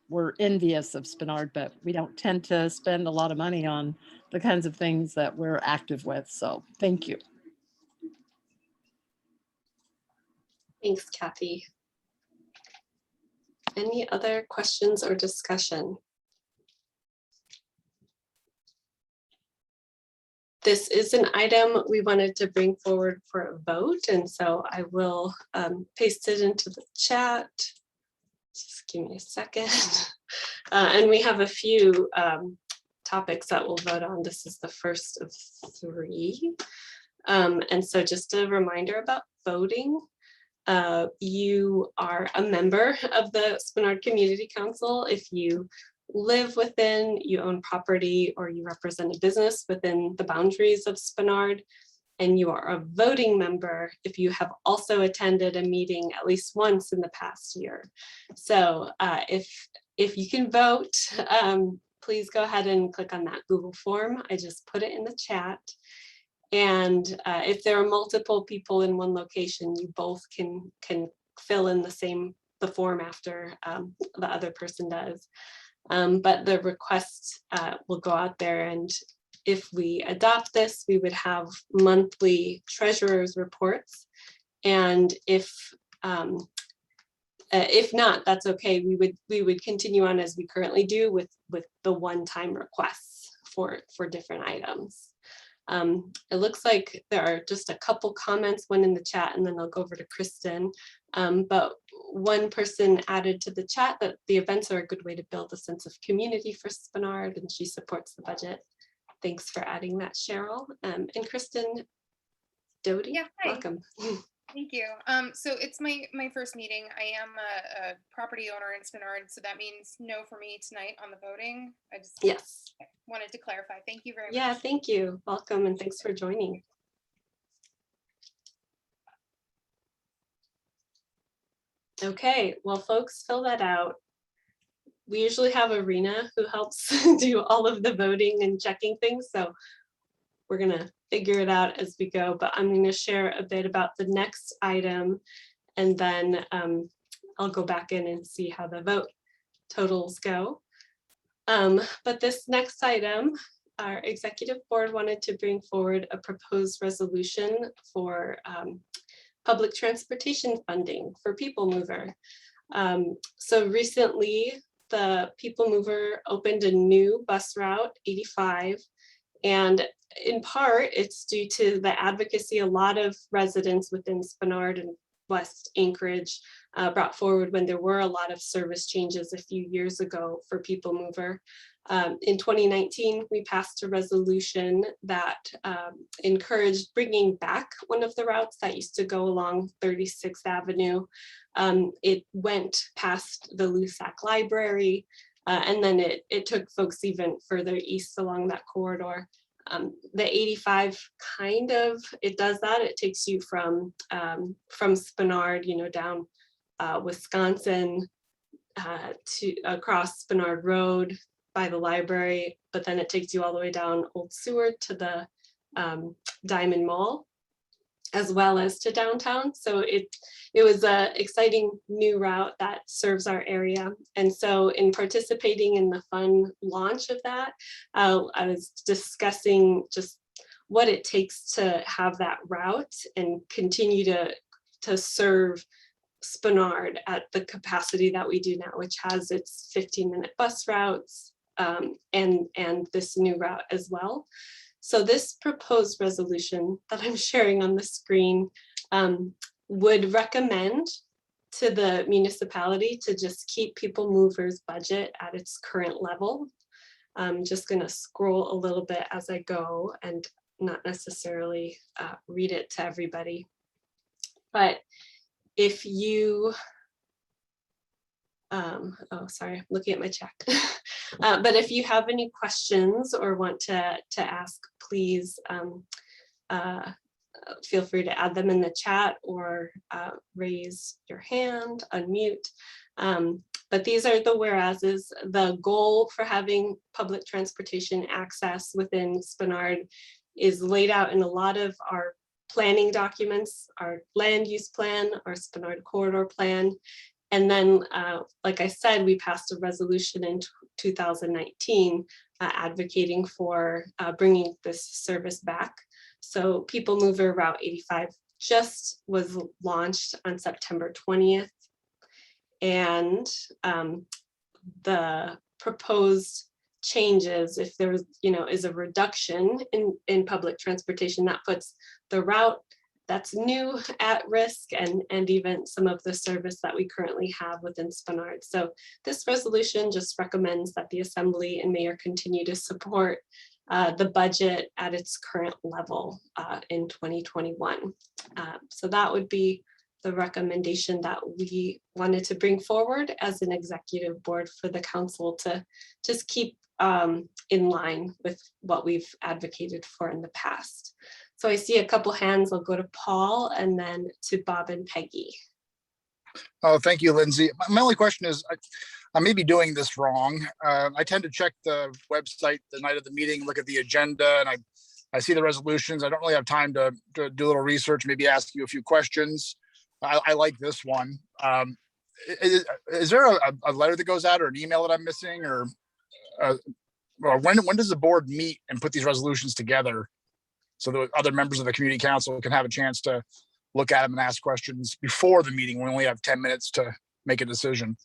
we're envious of Spenard, but we don't tend to spend a lot of money on the kinds of things that we're active with. So thank you. Thanks, Kathy. Any other questions or discussion? This is an item we wanted to bring forward for a vote, and so I will paste it into the chat. Just give me a second. And we have a few topics that we'll vote on. This is the first of 3. And so just a reminder about voting. You are a member of the Spenard Community Council if you live within, you own property, or you represent a business within the boundaries of Spenard, and you are a voting member if you have also attended a meeting at least once in the past year. So if you can vote, please go ahead and click on that Google form. I just put it in the chat. And if there are multiple people in one location, you both can fill in the form after the other person does. But the request will go out there, and if we adopt this, we would have monthly treasurer's reports. And if not, that's okay. We would continue on as we currently do with the one-time requests for different items. It looks like there are just a couple comments, one in the chat, and then I'll go over to Kristen. But one person added to the chat that the events are a good way to build a sense of community for Spenard, and she supports the budget. Thanks for adding that, Cheryl. And Kristen Doty, yeah, hi. Welcome. Thank you. So it's my first meeting. I am a property owner in Spenard, so that means no for me tonight on the voting. I just wanted to clarify. Thank you very much. Yeah, thank you. Welcome, and thanks for joining. Okay, well, folks, fill that out. We usually have Arena who helps do all of the voting and checking things, so we're gonna figure it out as we go, but I'm gonna share a bit about the next item, and then I'll go back in and see how the vote totals go. But this next item, our executive board wanted to bring forward a proposed resolution for public transportation funding for People Mover. So recently, the People Mover opened a new bus route, 85, and in part, it's due to the advocacy a lot of residents within Spenard and West Anchorage brought forward when there were a lot of service changes a few years ago for People Mover. In 2019, we passed a resolution that encouraged bringing back one of the routes that used to go along 36th Avenue. It went past the Lusac Library, and then it took folks even further east along that corridor. The 85 kind of, it does that. It takes you from Spenard, down Wisconsin to across Spenard Road by the library, but then it takes you all the way down Old Seward to the Diamond Mall, as well as to downtown. So it was an exciting new route that serves our area. And so in participating in the fun launch of that, I was discussing just what it takes to have that route and continue to serve Spenard at the capacity that we do now, which has its 15-minute bus routes and this new route as well. So this proposed resolution that I'm sharing on the screen would recommend to the municipality to just keep People Mover's budget at its current level. I'm just going to scroll a little bit as I go and not necessarily read it to everybody. But if you, oh, sorry, I'm looking at my check. But if you have any questions or want to ask, please feel free to add them in the chat or raise your hand, unmute. But these are the whereases. The goal for having public transportation access within Spenard is laid out in a lot of our planning documents, our land use plan, our Spenard corridor plan. And then, like I said, we passed a resolution in 2019 advocating for bringing this service back. So People Mover Route 85 just was launched on September 20th. And the proposed changes, if there was, is a reduction in public transportation, that puts the route that's new at risk and even some of the service that we currently have within Spenard. So this resolution just recommends that the Assembly and Mayor continue to support the budget at its current level in 2021. So that would be the recommendation that we wanted to bring forward as an executive board for the council to just keep in line with what we've advocated for in the past. So I see a couple hands. I'll go to Paul and then to Bob and Peggy. Oh, thank you, Lindsay. My only question is, I may be doing this wrong. I tend to check the website the night of the meeting, look at the agenda, and I see the resolutions. I don't really have time to do a little research, maybe ask you a few questions. I like this one. Is there a letter that goes out or an email that I'm missing, or when does the board meet and put these resolutions together so that other members of the community council can have a chance to look at them and ask questions before the meeting? We only have 10 minutes to make a decision.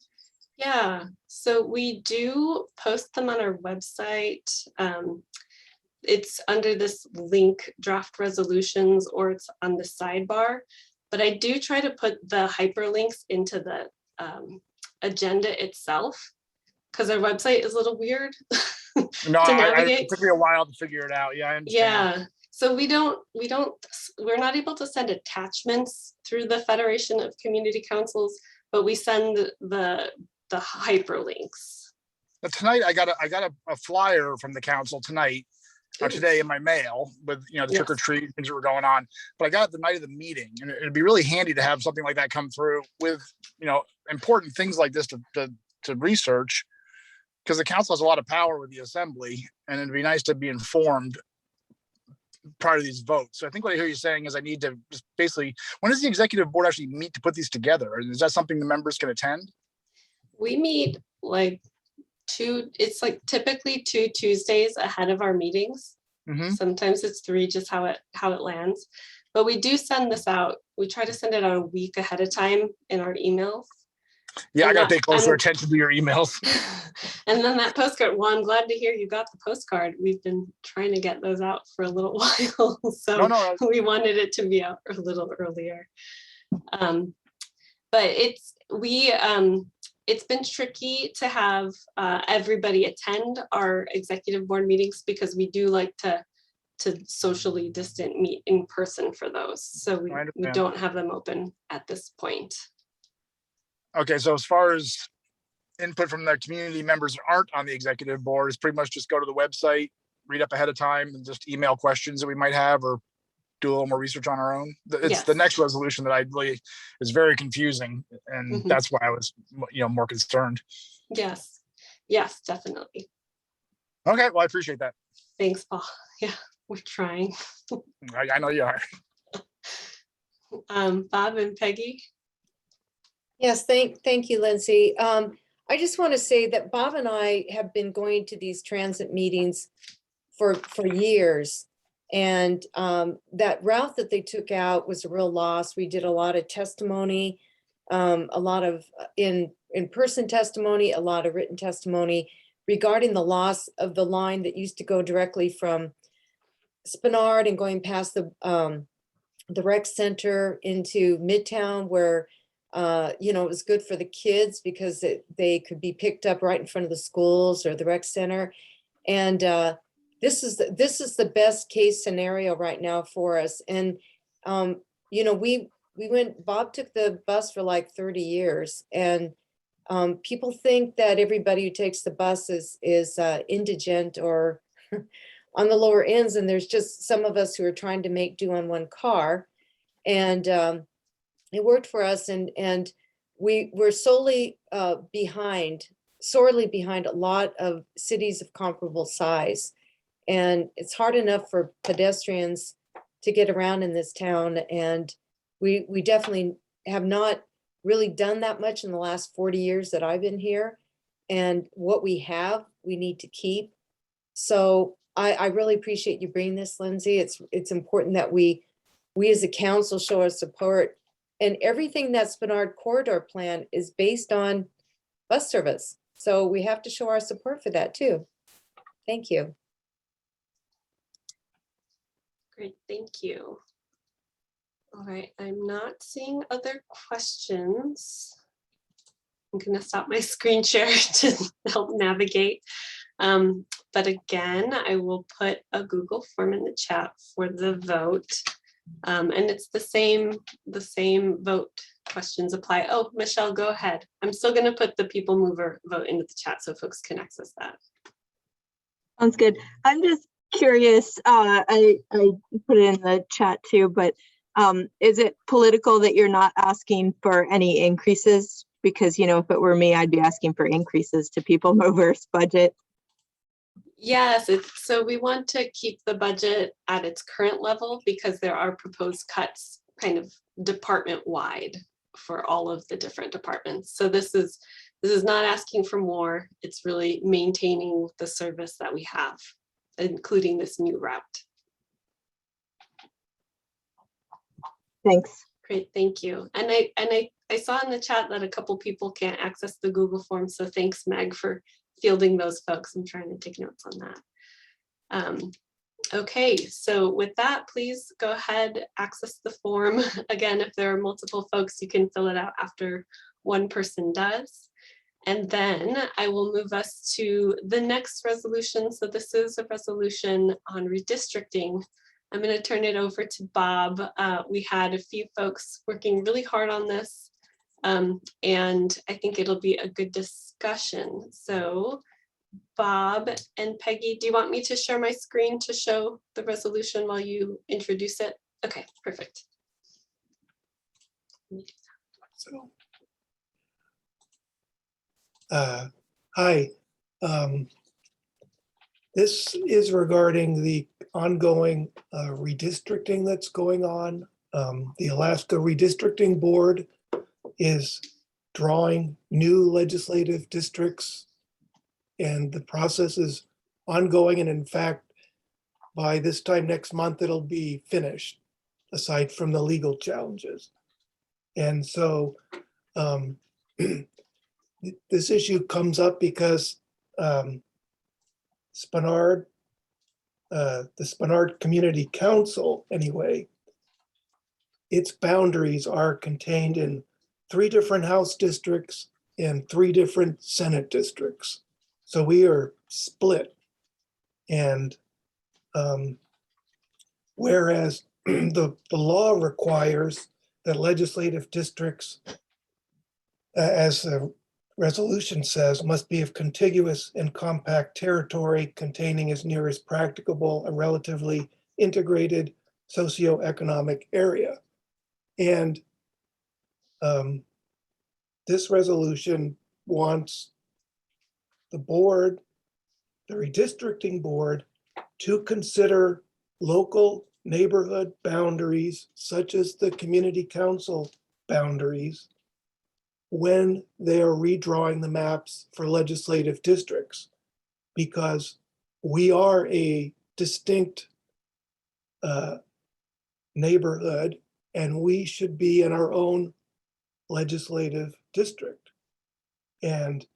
Yeah, so we do post them on our website. It's under this link, draft resolutions, or it's on the sidebar. But I do try to put the hyperlinks into the agenda itself, because our website is a little weird. No, it took me a while to figure it out. Yeah, I understand. Yeah, so we're not able to send attachments through the Federation of Community Councils, but we send the hyperlinks. But tonight I got a flyer from the council tonight, or today in my mail with the trick or treat things that were going on. But I got it the night of the meeting, and it'd be really handy to have something like that come through with important things like this to research, because the council has a lot of power with the Assembly, and it'd be nice to be informed prior to these votes. So I think what I hear you saying is I need to just basically, when does the executive board actually meet to put these together? Or is that something the members can attend? We meet like it's like typically 2 Tuesdays ahead of our meetings. Sometimes it's 3, just how it lands. But we do send this out. We try to send it out a week ahead of time in our emails. Yeah, I got to pay closer attention to your emails. And then that postcard, well, I'm glad to hear you got the postcard. We've been trying to get those out for a little while. So we wanted it to be out a little earlier. But it's been tricky to have everybody attend our executive board meetings because we do like to socially distant meet in person for those. So we don't have them open at this point. Okay, so as far as input from the community members that aren't on the executive board, is pretty much just go to the website, read up ahead of time, and just email questions that we might have, or do a little more research on our own. It's the next resolution that I really is very confusing, and that's why I was, more concerned. Yes, definitely. Okay, well, I appreciate that. Thanks, Paul. Yeah, we're trying. I know you are. Bob and Peggy. Yes, thank you, Lindsay. I just want to say that Bob and I have been going to these transit meetings for years. And that route that they took out was a real loss. We did a lot of testimony, a lot of in-person testimony, a lot of written testimony regarding the loss of the line that used to go directly from Spenard and going past the rec center into Midtown, where it was good for the kids because they could be picked up right in front of the schools or the rec center. And this is the best case scenario right now for us. And we went. Bob took the bus for like 30 years, and people think that everybody who takes the bus is indigent or on the lower ends, and there's just some of us who are trying to make do on one car, and it worked for us, and we were sorely behind a lot of cities of comparable size. And it's hard enough for pedestrians to get around in this town. And we definitely have not really done that much in the last 40 years that I've been here. And what we have, we need to keep. So I really appreciate you bringing this, Lindsay. It's important that we as a council show our support. And everything that Spenard Corridor Plan is based on bus service. So we have to show our support for that too. Thank you. Great, thank you. All right, I'm not seeing other questions. I'm going to stop my screen share to help navigate. But again, I will put a Google form in the chat for the vote. And it's the same vote questions apply. Oh, Michelle, go ahead. I'm still going to put the people mover vote into the chat so folks can access that. Sounds good. I'm just curious. I put it in the chat too, but is it political that you're not asking for any increases? Because, if it were me, I'd be asking for increases to people movers budget. Yes, so we want to keep the budget at its current level because there are proposed cuts kind of department wide for all of the different departments. So this is not asking for more. It's really maintaining the service that we have, including this new route. Thanks. Great, thank you. And I saw in the chat that a couple people can't access the Google form. So thanks, Meg, for fielding those folks. I'm trying to take notes on that. Okay, so with that, please go ahead, access the form. Again, if there are multiple folks, you can fill it out after one person does. And then I will move us to the next resolution. So this is a resolution on redistricting. I'm going to turn it over to Bob. We had a few folks working really hard on this. And I think it'll be a good discussion. So Bob and Peggy, do you want me to share my screen to show the resolution while you introduce it? Okay, perfect. So, hi. This is regarding the ongoing redistricting that's going on. The Alaska Redistricting Board is drawing new legislative districts, and the process is ongoing. And in fact, by this time next month, it'll be finished, aside from the legal challenges. And so this issue comes up because Spenard, the Spenard Community Council, anyway, its boundaries are contained in 3 different House districts and 3 different Senate districts. So we are split. And whereas the law requires that legislative districts, as the resolution says, must be of contiguous and compact territory containing as near as practicable a relatively integrated socioeconomic area. And this resolution wants the board, the redistricting board, to consider local neighborhood boundaries, such as the community council boundaries, when they are redrawing the maps for legislative districts, because we are a distinct neighborhood and we should be in our own legislative district. And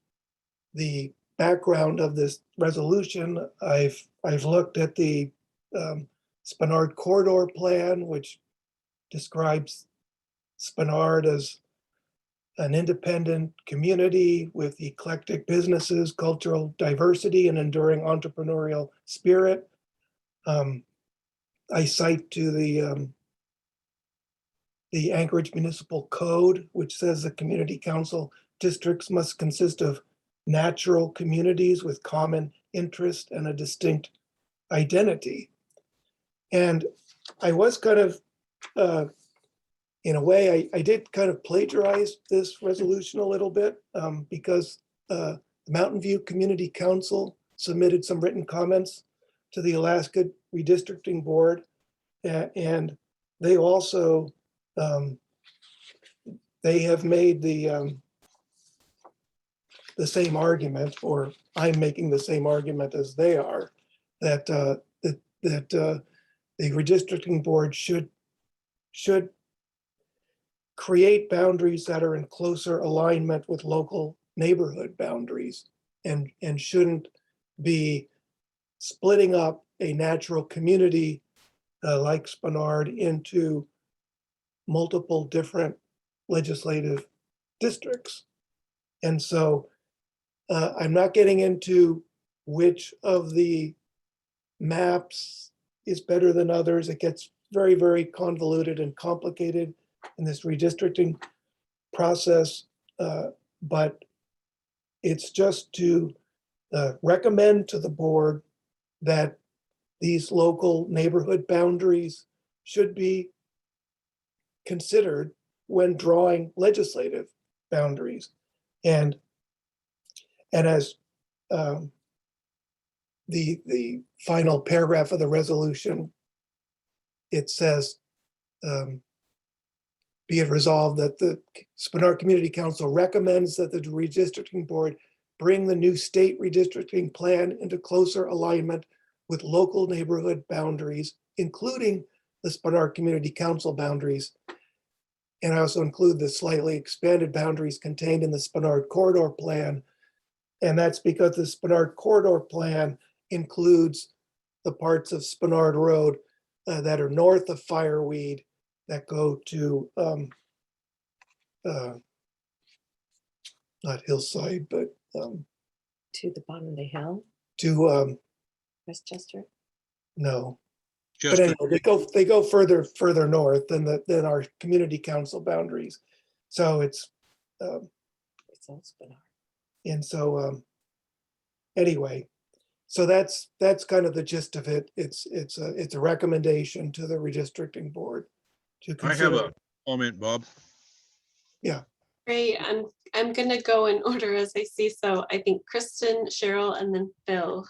the background of this resolution, I've looked at the Spenard Corridor Plan, which describes Spenard as an independent community with eclectic businesses, cultural diversity, and enduring entrepreneurial spirit. I cite to the Anchorage Municipal Code, which says the community council districts must consist of natural communities with common interest and a distinct identity. And I was kind of, in a way, I did kind of plagiarize this resolution a little bit because the Mountain View Community Council submitted some written comments to the Alaska Redistricting Board. And they also, they have made the same argument, or I'm making the same argument as they are, that the redistricting board should create boundaries that are in closer alignment with local neighborhood boundaries, and shouldn't be splitting up a natural community like Spenard into multiple different legislative districts. And so I'm not getting into which of the maps is better than others. It gets very, very convoluted and complicated in this redistricting process, but it's just to recommend to the board that these local neighborhood boundaries should be considered when drawing legislative boundaries. And as the final paragraph of the resolution, it says, be it resolved that the Spenard Community Council recommends that the redistricting board bring the new state redistricting plan into closer alignment with local neighborhood boundaries, including the Spenard Community Council boundaries. And I also include the slightly expanded boundaries contained in the Spenard Corridor Plan. And that's because the Spenard Corridor Plan includes the parts of Spenard Road that are north of Fireweed that go to, not Hillside, but To the bottom of the hill, to, Westchester. no. Just But anyway, they go further north than our community council boundaries. So it's all Spenard. and so anyway, so that's kind of the gist of it. It's a recommendation to the redistricting board to I have consider. a comment, Bob. Yeah. Great. I'm gonna go in order as I see. So I think Kristen, Cheryl, and then Phil.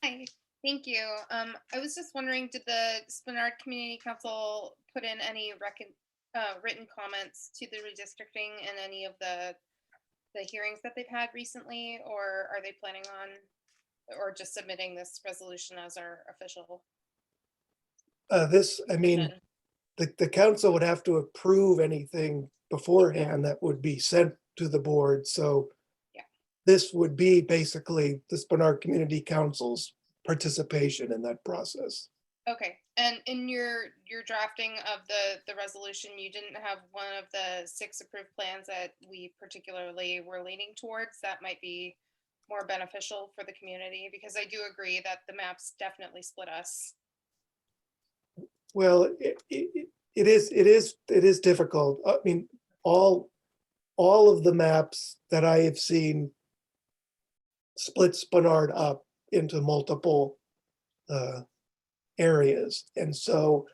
Hi, thank you. I was just wondering, did the Spenard Community Council put in any written comments to the redistricting and any of the hearings that they've had recently, or are they planning on, or just submitting this resolution as our official? I mean, the council would have to approve anything beforehand that would be sent to the board. So this would be basically the Spenard Community Council's participation in that process. Okay, and in your drafting of the resolution, you didn't have one of the 6 approved plans that we particularly were leaning towards that might be more beneficial for the community, because I do agree that the maps definitely split us. Well, it is difficult. I mean, all of the maps that I have seen split Spenard up into multiple areas. And so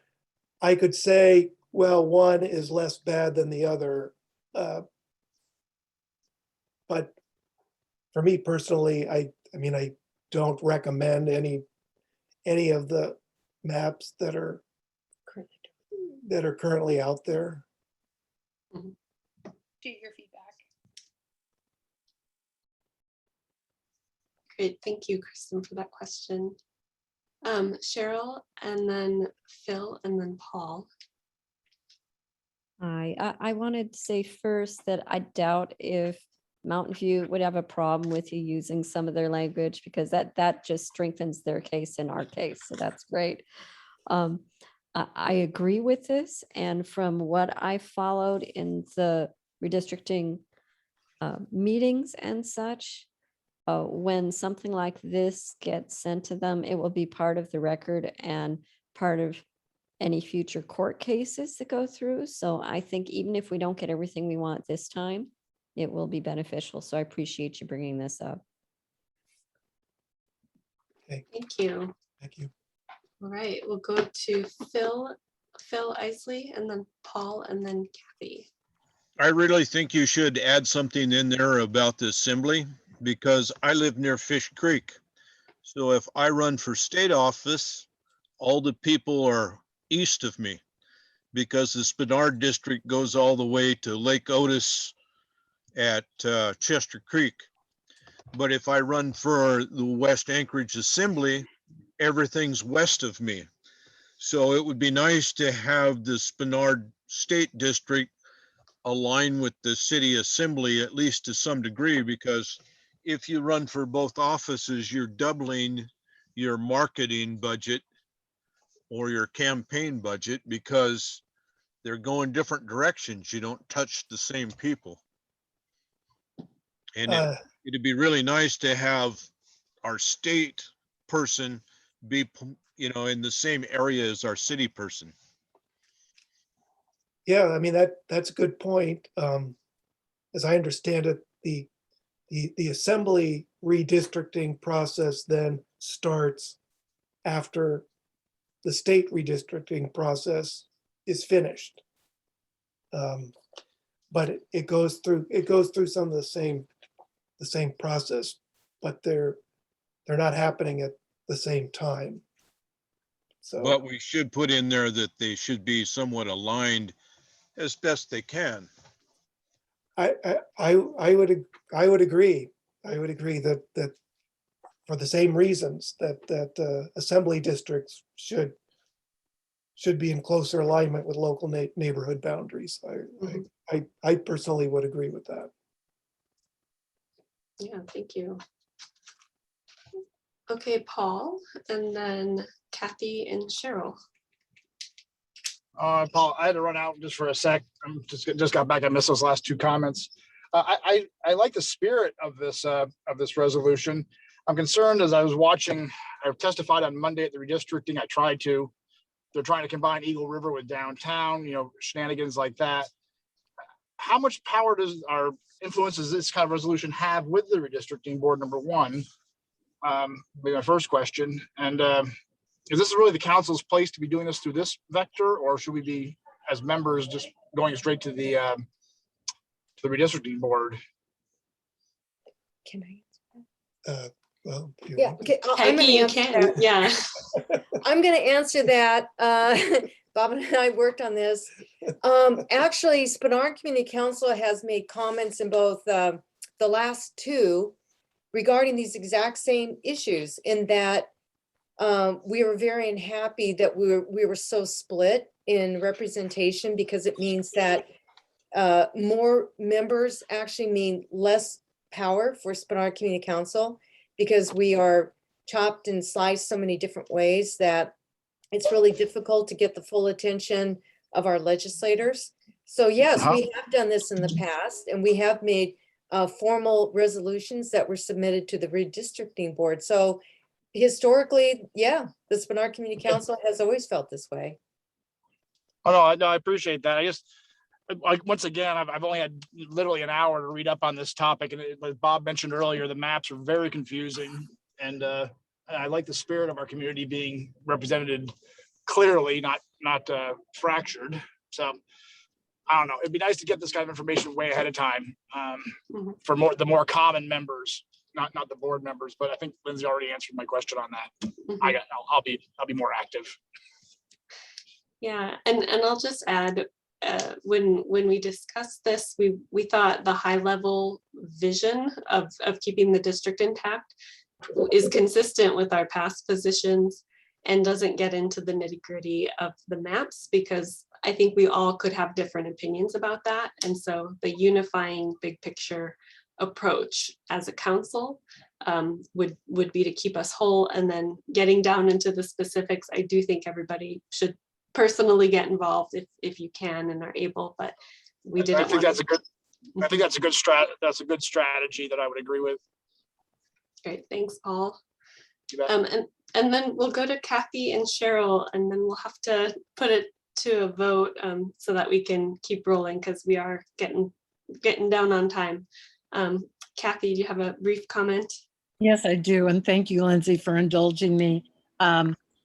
I could say, well, one is less bad than the other. But for me personally, I mean, I don't recommend any of the maps that are currently out there. Get your feedback. Great, thank you, Kristen, for that question. Cheryl, and then Phil, and then Paul. Hi, I wanted to say first that I doubt if Mountain View would have a problem with you using some of their language, because that just strengthens their case in our case, so that's great. I agree with this, and from what I followed in the redistricting meetings and such, when something like this gets sent to them, it will be part of the record and part of any future court cases that go through. So I think even if we don't get everything we want this time, it will be beneficial. So I appreciate you bringing this up. Okay. Thank you. Thank you. All right, we'll go to Phil Isley, and then Paul, and then Kathy. I really think you should add something in there about the assembly, because I live near Fish Creek. So if I run for state office, all the people are east of me, because the Spenard district goes all the way to Lake Otis at Chester Creek. But if I run for the West Anchorage Assembly, everything's west of me. So it would be nice to have the Spenard State District align with the city assembly, at least to some degree, because if you run for both offices, you're doubling your marketing budget or your campaign budget, because they're going different directions. You don't touch the same people. And it'd be really nice to have our state person be, in the same area as our city person. Yeah, I mean, that's a good point. As I understand it, the assembly redistricting process then starts after the state redistricting process is finished. But it goes through some of the same process, but they're not happening at the same time. So, but we should put in there that they should be somewhat aligned as best they can. I would agree. I would agree that for the same reasons that assembly districts should be in closer alignment with local neighborhood boundaries. I personally would agree with that. Yeah, thank you. Okay, Paul, and then Kathy and Cheryl. Paul, I had to run out just for a sec. I'm just got back. I missed those last 2 comments. I like the spirit of this resolution. I'm concerned as I was watching. I testified on Monday at the redistricting. I tried to. They're trying to combine Eagle River with downtown. Shenanigans like that. How much power does our influence does this kind of resolution have with the redistricting board? Number one, be my first question. And is this really the council's place to be doing this through this vector, or should we be, as members, just going straight to the redistricting board? Can I? Well, if you Yeah, want. okay, I'm Peggy, gonna you answer can, that. yeah. I'm gonna answer that. Bob and I worked on this. Actually, Spenard Community Council has made comments in both the last two regarding these exact same issues, in that we were very unhappy that we were so split in representation, because it means that more members actually mean less power for Spenard Community Council, because we are chopped and sliced so many different ways that it's really difficult to get the full attention of our legislators. So yes, we have done this in the past, and we have made formal resolutions that were submitted to the redistricting board. So historically, yeah, the Spenard Community Council has always felt this way. Oh, no, I appreciate that. I just, like, once again, I've only had literally an hour to read up on this topic. And as Bob mentioned earlier, the maps are very confusing. And I like the spirit of our community being represented clearly, not fractured. So I don't know. It'd be nice to get this kind of information way ahead of time for the more common members, not the board members. But I think Lindsay already answered my question on that. I'll be more active. Yeah, and I'll just add, when we discussed this, we thought the high level vision of keeping the district intact is consistent with our past positions and doesn't get into the nitty gritty of the maps, because I think we all could have different opinions about that. And so the unifying big picture approach as a council would be to keep us whole, and then getting down into the specifics. I do think everybody should personally get involved if you can and are able, but we didn't. I think that's a good strategy that I would agree with. Great, thanks, Paul. And then we'll go to Kathy and Cheryl, and then we'll have to put it to a vote so that we can keep rolling, because we are getting down on time. Kathy, do you have a brief comment? Yes, I do. And thank you, Lindsay, for indulging me.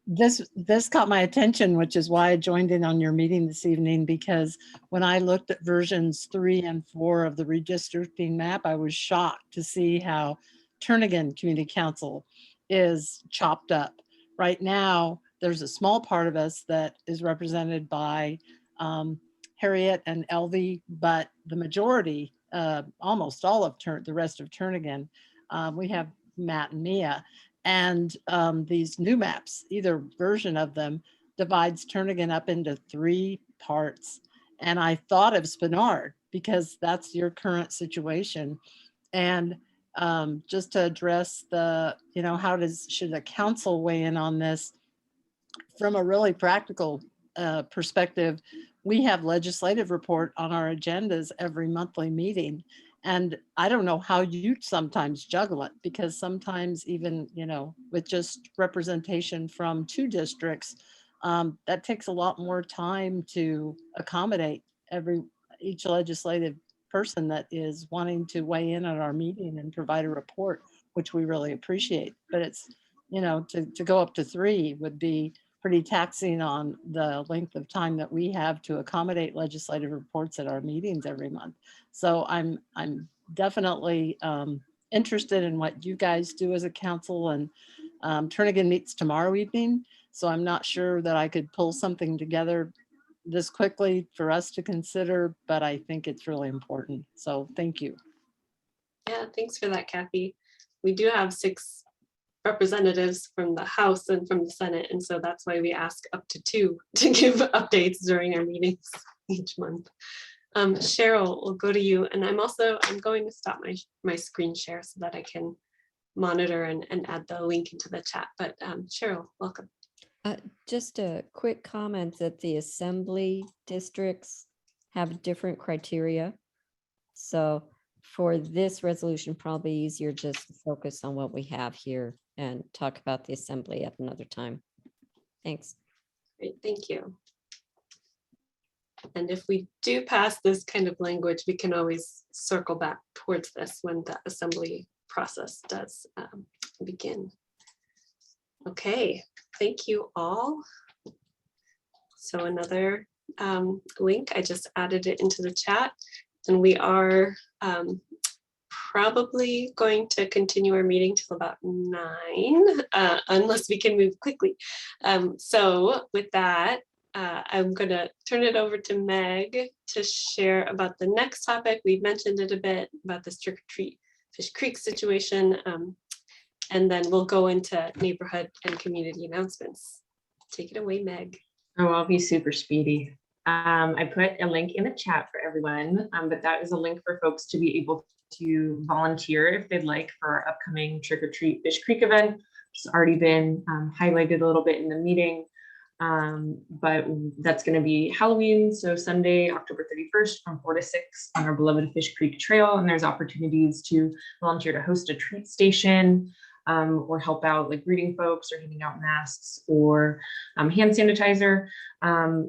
This caught my attention, which is why I joined in on your meeting this evening, because when I looked at versions 3 and 4 of the redistricting map, I was shocked to see how Turnagain Community Council is chopped up. Right now, there's a small part of us that is represented by Harriet and Elvie, but the majority, almost all of the rest of Turnagain, we have Matt and Mia. And these new maps, either version of them, divides Turnagain up into 3 parts. And I thought of Spenard, because that's your current situation. And just to address the, should the council weigh in on this? From a really practical perspective, we have legislative report on our agendas every monthly meeting. And I don't know how you sometimes juggle it, because sometimes even, with just representation from 2 districts, that takes a lot more time to accommodate each legislative person that is wanting to weigh in on our meeting and provide a report, which we really appreciate. But it's, to go up to 3 would be pretty taxing on the length of time that we have to accommodate legislative reports at our meetings every month. So I'm definitely interested in what you guys do as a council, and Turnagain meets tomorrow evening. So I'm not sure that I could pull something together this quickly for us to consider, but I think it's really important. So thank you. Yeah, thanks for that, Kathy. We do have 6 representatives from the House and from the Senate, and so that's why we ask up to 2 to give updates during our meetings each month. Cheryl, we'll go to you, and I'm going to stop my screen share so that I can monitor and add the link into the chat. But Cheryl, welcome. Just a quick comment that the assembly districts have different criteria. So for this resolution, probably easier just to focus on what we have here and talk about the assembly at another time. Thanks. Great, thank you. And if we do pass this kind of language, we can always circle back towards this when the assembly process does begin. Okay, thank you all. So another link, I just added it into the chat, and we are probably going to continue our meeting till about 9, unless we can move quickly. So with that, I'm going to turn it over to Meg to share about the next topic. We mentioned it a bit about this trick or treat Fish Creek situation, and then we'll go into neighborhood and community announcements. Take it away, Meg. Oh, I'll be super speedy. I put a link in the chat for everyone, but that is a link for folks to be able to volunteer if they'd like for our upcoming Trick or Treat Fish Creek event. It's already been highlighted a little bit in the meeting, but that's going to be Halloween, so Sunday, October 31st from 4 to 6 on our beloved Fish Creek Trail, and there's opportunities to volunteer to host a treat station, or help out like greeting folks or handing out masks or hand sanitizer.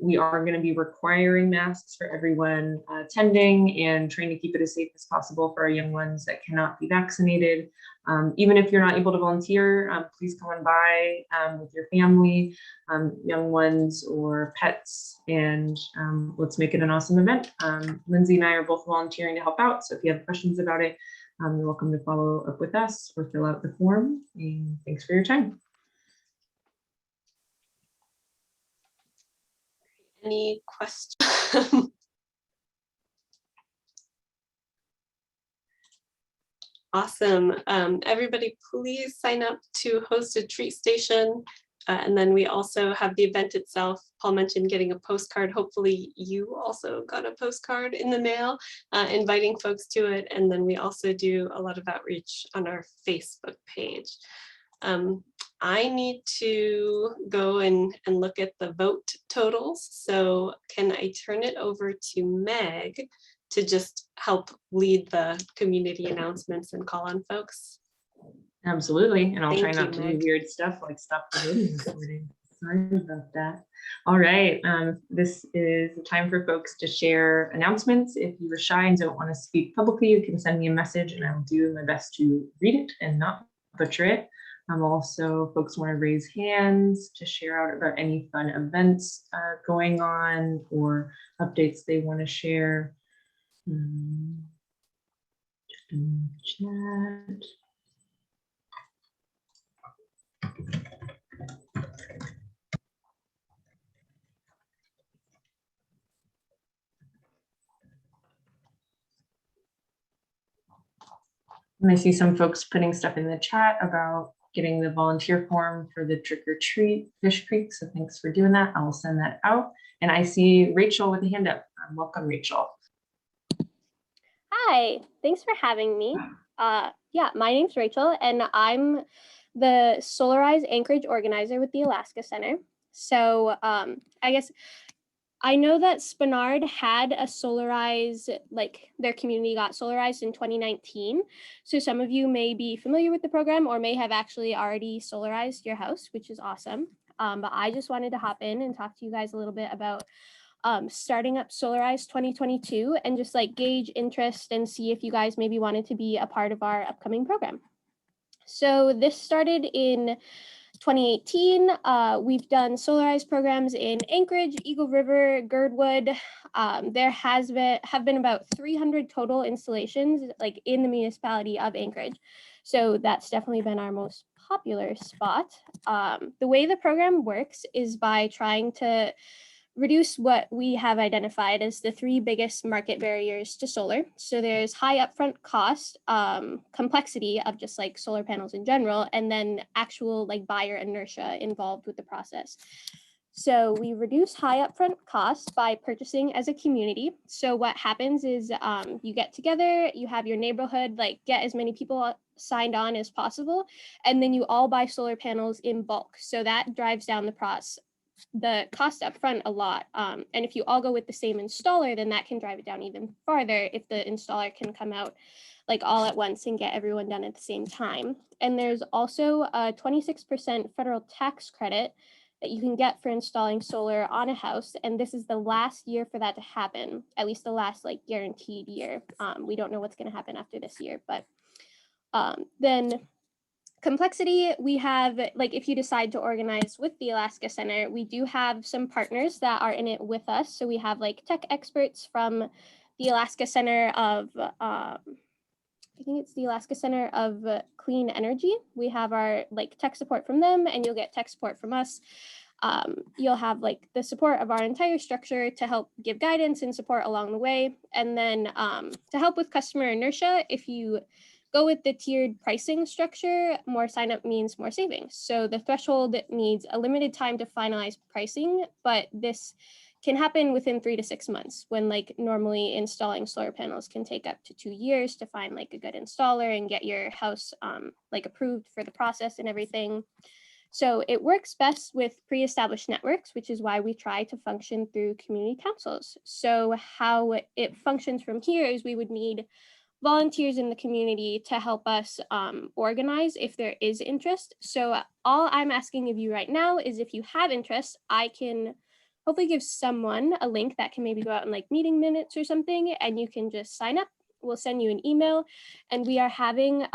We are going to be requiring masks for everyone attending and trying to keep it as safe as possible for our young ones that cannot be vaccinated. Even if you're not able to volunteer, please come on by with your family, young ones or pets, and let's make it an awesome event. Lindsay and I are both volunteering to help out, so if you have questions about it, you're welcome to follow up with us or fill out the form. And thanks for your time. Any questions? Awesome. Everybody, please sign up to host a treat station. And then we also have the event itself. Paul mentioned getting a postcard. Hopefully you also got a postcard in the mail, inviting folks to it. And then we also do a lot of outreach on our Facebook page. I need to go and look at the vote totals. So can I turn it over to Meg to just help lead the community announcements and call on folks? Absolutely, and I'll try Thank not you, to Meg. do weird stuff like stop the voting recording. Sorry about that. All right, this is the time for folks to share announcements. If you were shy and don't want to speak publicly, you can send me a message and I'll do my best to read it and not butcher it. Also, folks want to raise hands to share out about any fun events going on or updates they want to share. Just in the chat. And I see some folks putting stuff in the chat about getting the volunteer form for the trick or treat Fish Creek. So thanks for doing that. I'll send that out. And I see Rachel with a hand up. Welcome, Rachel. Hi, thanks for having me. Yeah, my name's Rachel and I'm the Solarize Anchorage organizer with the Alaska Center. So I guess I know that Spenard had a Solarize, like their community got solarized in 2019. So some of you may be familiar with the program or may have actually already solarized your house, which is awesome. But I just wanted to hop in and talk to you guys a little bit about starting up Solarize 2022 and just like gauge interest and see if you guys maybe wanted to be a part of our upcoming program. So this started in 2018. We've done Solarize programs in Anchorage, Eagle River, Girdwood. There have been about 300 total installations like in the municipality of Anchorage. So that's definitely been our most popular spot. The way the program works is by trying to reduce what we have identified as the 3 biggest market barriers to solar. So there's high upfront cost, complexity of just like solar panels in general, and then actual like buyer inertia involved with the process. So we reduce high upfront costs by purchasing as a community. So what happens is you get together, you have your neighborhood, like get as many people signed on as possible, and then you all buy solar panels in bulk. So that drives down the cost up front a lot. And if you all go with the same installer, then that can drive it down even farther if the installer can come out like all at once and get everyone done at the same time. And there's also a 26% federal tax credit that you can get for installing solar on a house. And this is the last year for that to happen, at least the last like guaranteed year. We don't know what's going to happen after this year, but then complexity, we have, like if you decide to organize with the Alaska Center, we do have some partners that are in it with us. So we have like tech experts from the Alaska Center of I think it's the Alaska Center of Clean Energy. We have our like tech support from them, and you'll get tech support from us. You'll have like the support of our entire structure to help give guidance and support along the way. And then to help with customer inertia, if you go with the tiered pricing structure, more sign up means more savings. So the threshold needs a limited time to finalize pricing, but this can happen within 3 to 6 months, when like normally installing solar panels can take up to 2 years to find like a good installer and get your house like approved for the process and everything. So it works best with pre-established networks, which is why we try to function through community councils. So how it functions from here is we would need volunteers in the community to help us organize if there is interest. So all I'm asking of you right now is if you have interest, I can hopefully give someone a link that can maybe go out in like meeting minutes or something, and you can just sign up. We'll send you an email, and we are having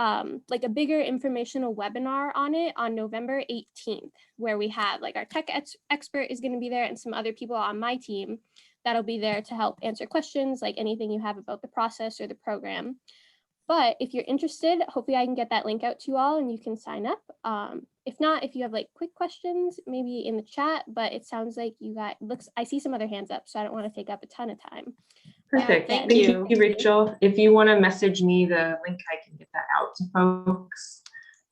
like a bigger informational webinar on it on November 18th, where we have like our tech expert is going to be there and some other people on my team that'll be there to help answer questions, like anything you have about the process or the program. But if you're interested, hopefully I can get that link out to you all and you can sign up. If not, if you have like quick questions, maybe in the chat, but it sounds like you got, I see some other hands up, so I don't want to take up a ton of time. Perfect. Thank you, Rachel. If you want to message me the link, I can get that out to folks.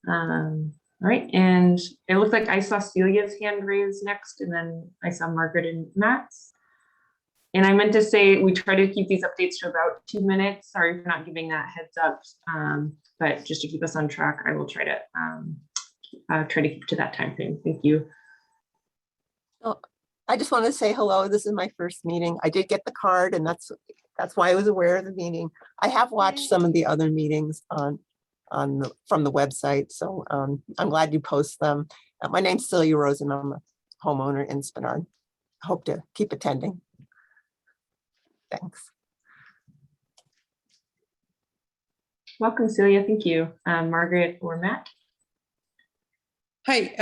All right, and it looks like I saw Celia's hand raised next, and then I saw Margaret and Matt's. And I meant to say, we try to keep these updates to about 2 minutes. Sorry for not giving that heads up, but just to keep us on track, I will try to keep to that time frame. Thank you. Oh, I just want to say hello. This is my first meeting. I did get the card, and that's why I was aware of the meeting. I have watched some of the other meetings from the website, so I'm glad you post them. My name's Celia Rosen. I'm a homeowner in Spenard. Hope to keep attending. Thanks. Welcome, Celia. Thank you. Margaret or Matt? Hi,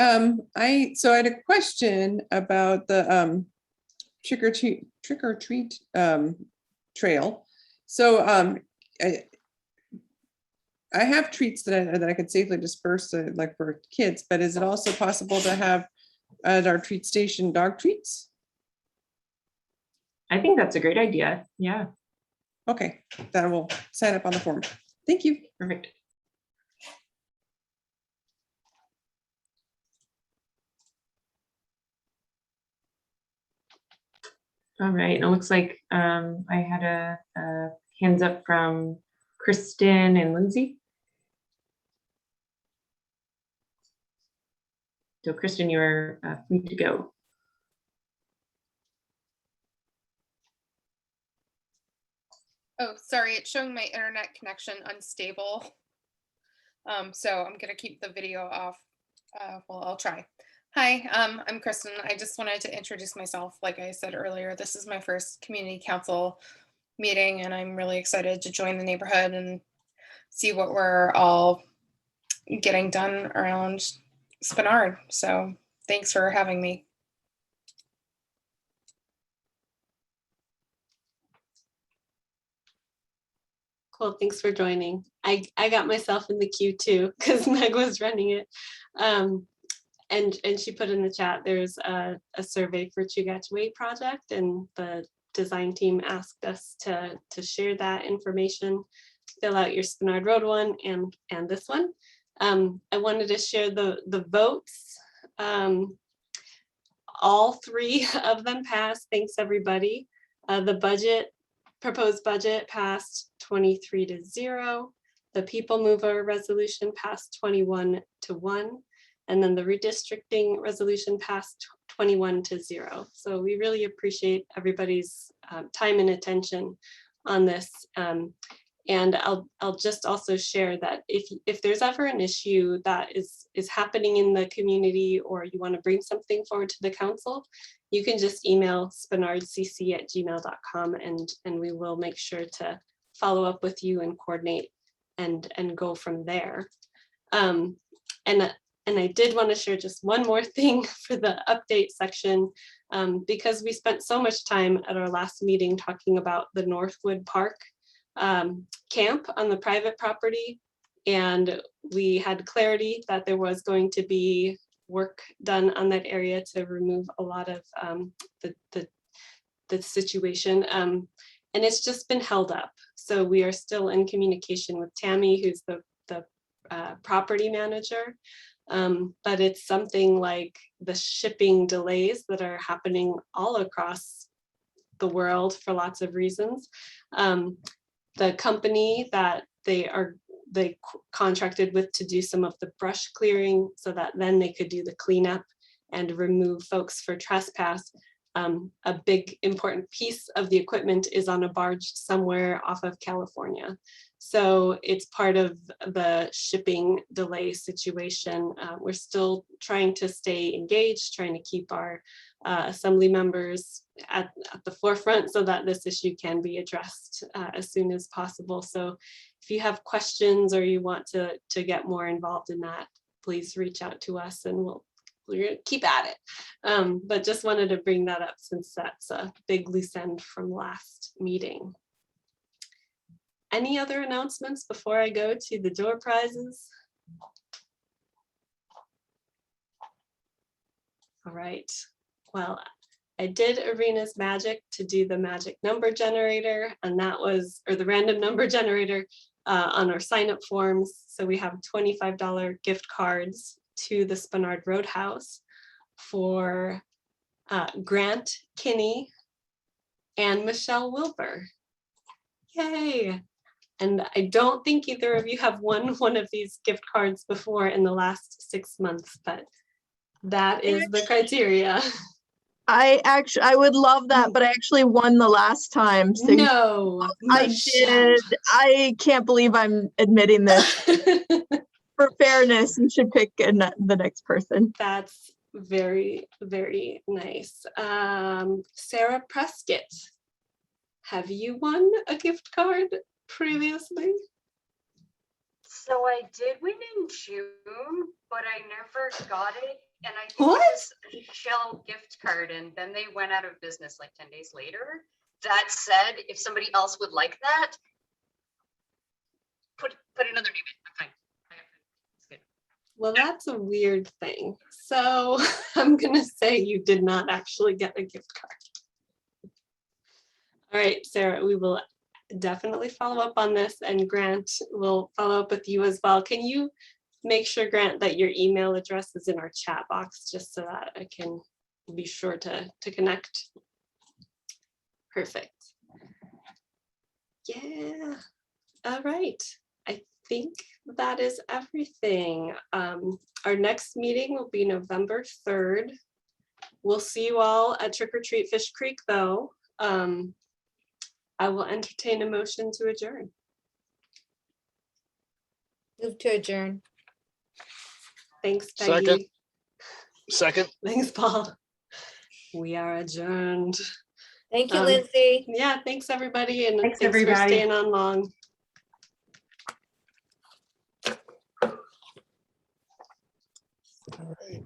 I had a question about the trick or treat trail. So I have treats that I could safely disperse like for kids, but is it also possible to have at our treat station dog treats? I think that's a great idea. Yeah. Okay, then I will sign up on the form. Thank you. Perfect. All right, it looks like I had a hands up from Kristen and Lindsay. So Kristen, you're free to go. Oh, sorry, it's showing my internet connection unstable. So I'm gonna keep the video off. Well, I'll try. Hi, I'm Kristen. I just wanted to introduce myself. Like I said earlier, this is my first community council meeting, and I'm really excited to join the neighborhood and see what we're all getting done around Spenard. So thanks for having me. Cool, thanks for joining. I got myself in the queue too because Meg was running it. And she put in the chat, there's a survey for Chugach project, and the design team asked us to share that information, fill out your Spenard Road one and this one. I wanted to share the votes. All 3 of them passed. Thanks everybody. The proposed budget passed 23-0. The people mover resolution passed 21-1. And then the redistricting resolution passed 21-0. So we really appreciate everybody's time and attention on this. And I'll just also share that if there's ever an issue that is happening in the community, or you want to bring something forward to the council, you can just email spenardcc@gmail.com, and we will make sure to follow up with you and coordinate and go from there. And I did want to share just one more thing for the update section, because we spent so much time at our last meeting talking about the Northwood Park camp on the private property. And we had clarity that there was going to be work done on that area to remove a lot of the situation. And it's just been held up. So we are still in communication with Tammy, who's the property manager. But it's something like the shipping delays that are happening all across the world for lots of reasons. The company that they contracted with to do some of the brush clearing so that then they could do the cleanup and remove folks for trespass. A big important piece of the equipment is on a barge somewhere off of California. So it's part of the shipping delay situation. We're still trying to stay engaged, trying to keep our assembly members at the forefront so that this issue can be addressed as soon as possible. So if you have questions or you want to get more involved in that, please reach out to us and we're gonna keep at it. But just wanted to bring that up since that's a big loose end from last meeting. Any other announcements before I go to the door prizes? All right, well, I did Arena's Magic to do the magic number generator, and that was, or the random number generator on our sign up forms. So we have $25 gift cards to the Spenard Roadhouse for Grant Kinney and Michelle Wilbur. Yay! And I don't think either of you have won one of these gift cards before in the last 6 months, but that is the criteria. I would love that, but I actually won the last time. So No, I did. I can't believe I'm admitting this. For fairness, you should pick the next person. That's very, very nice. Sarah Prescott, have you won a gift card previously? So I did win in June, but I never got it. And I think What? it was a Shell gift card, and then they went out of business like 10 days later. That said, if somebody else would like that, put another name in. I'm fine. It's good. Well, that's a weird thing. So I'm gonna say you did not actually get a gift card. All right, Sarah, we will definitely follow up on this, and Grant will follow up with you as well. Can you make sure, Grant, that your email address is in our chat box just so that I can be sure to connect? Perfect. Yeah. All right. I think that is everything. Our next meeting will be November 3rd. We'll see you all at Trick or Treat Fish Creek, though. I will entertain a motion to adjourn. Move to adjourn. Thanks, Peggy. Second. Thanks, Paul. We are adjourned. Thank you, Lindsay. Yeah, thanks, everybody. And Thanks, thanks for everybody. staying on long. All right.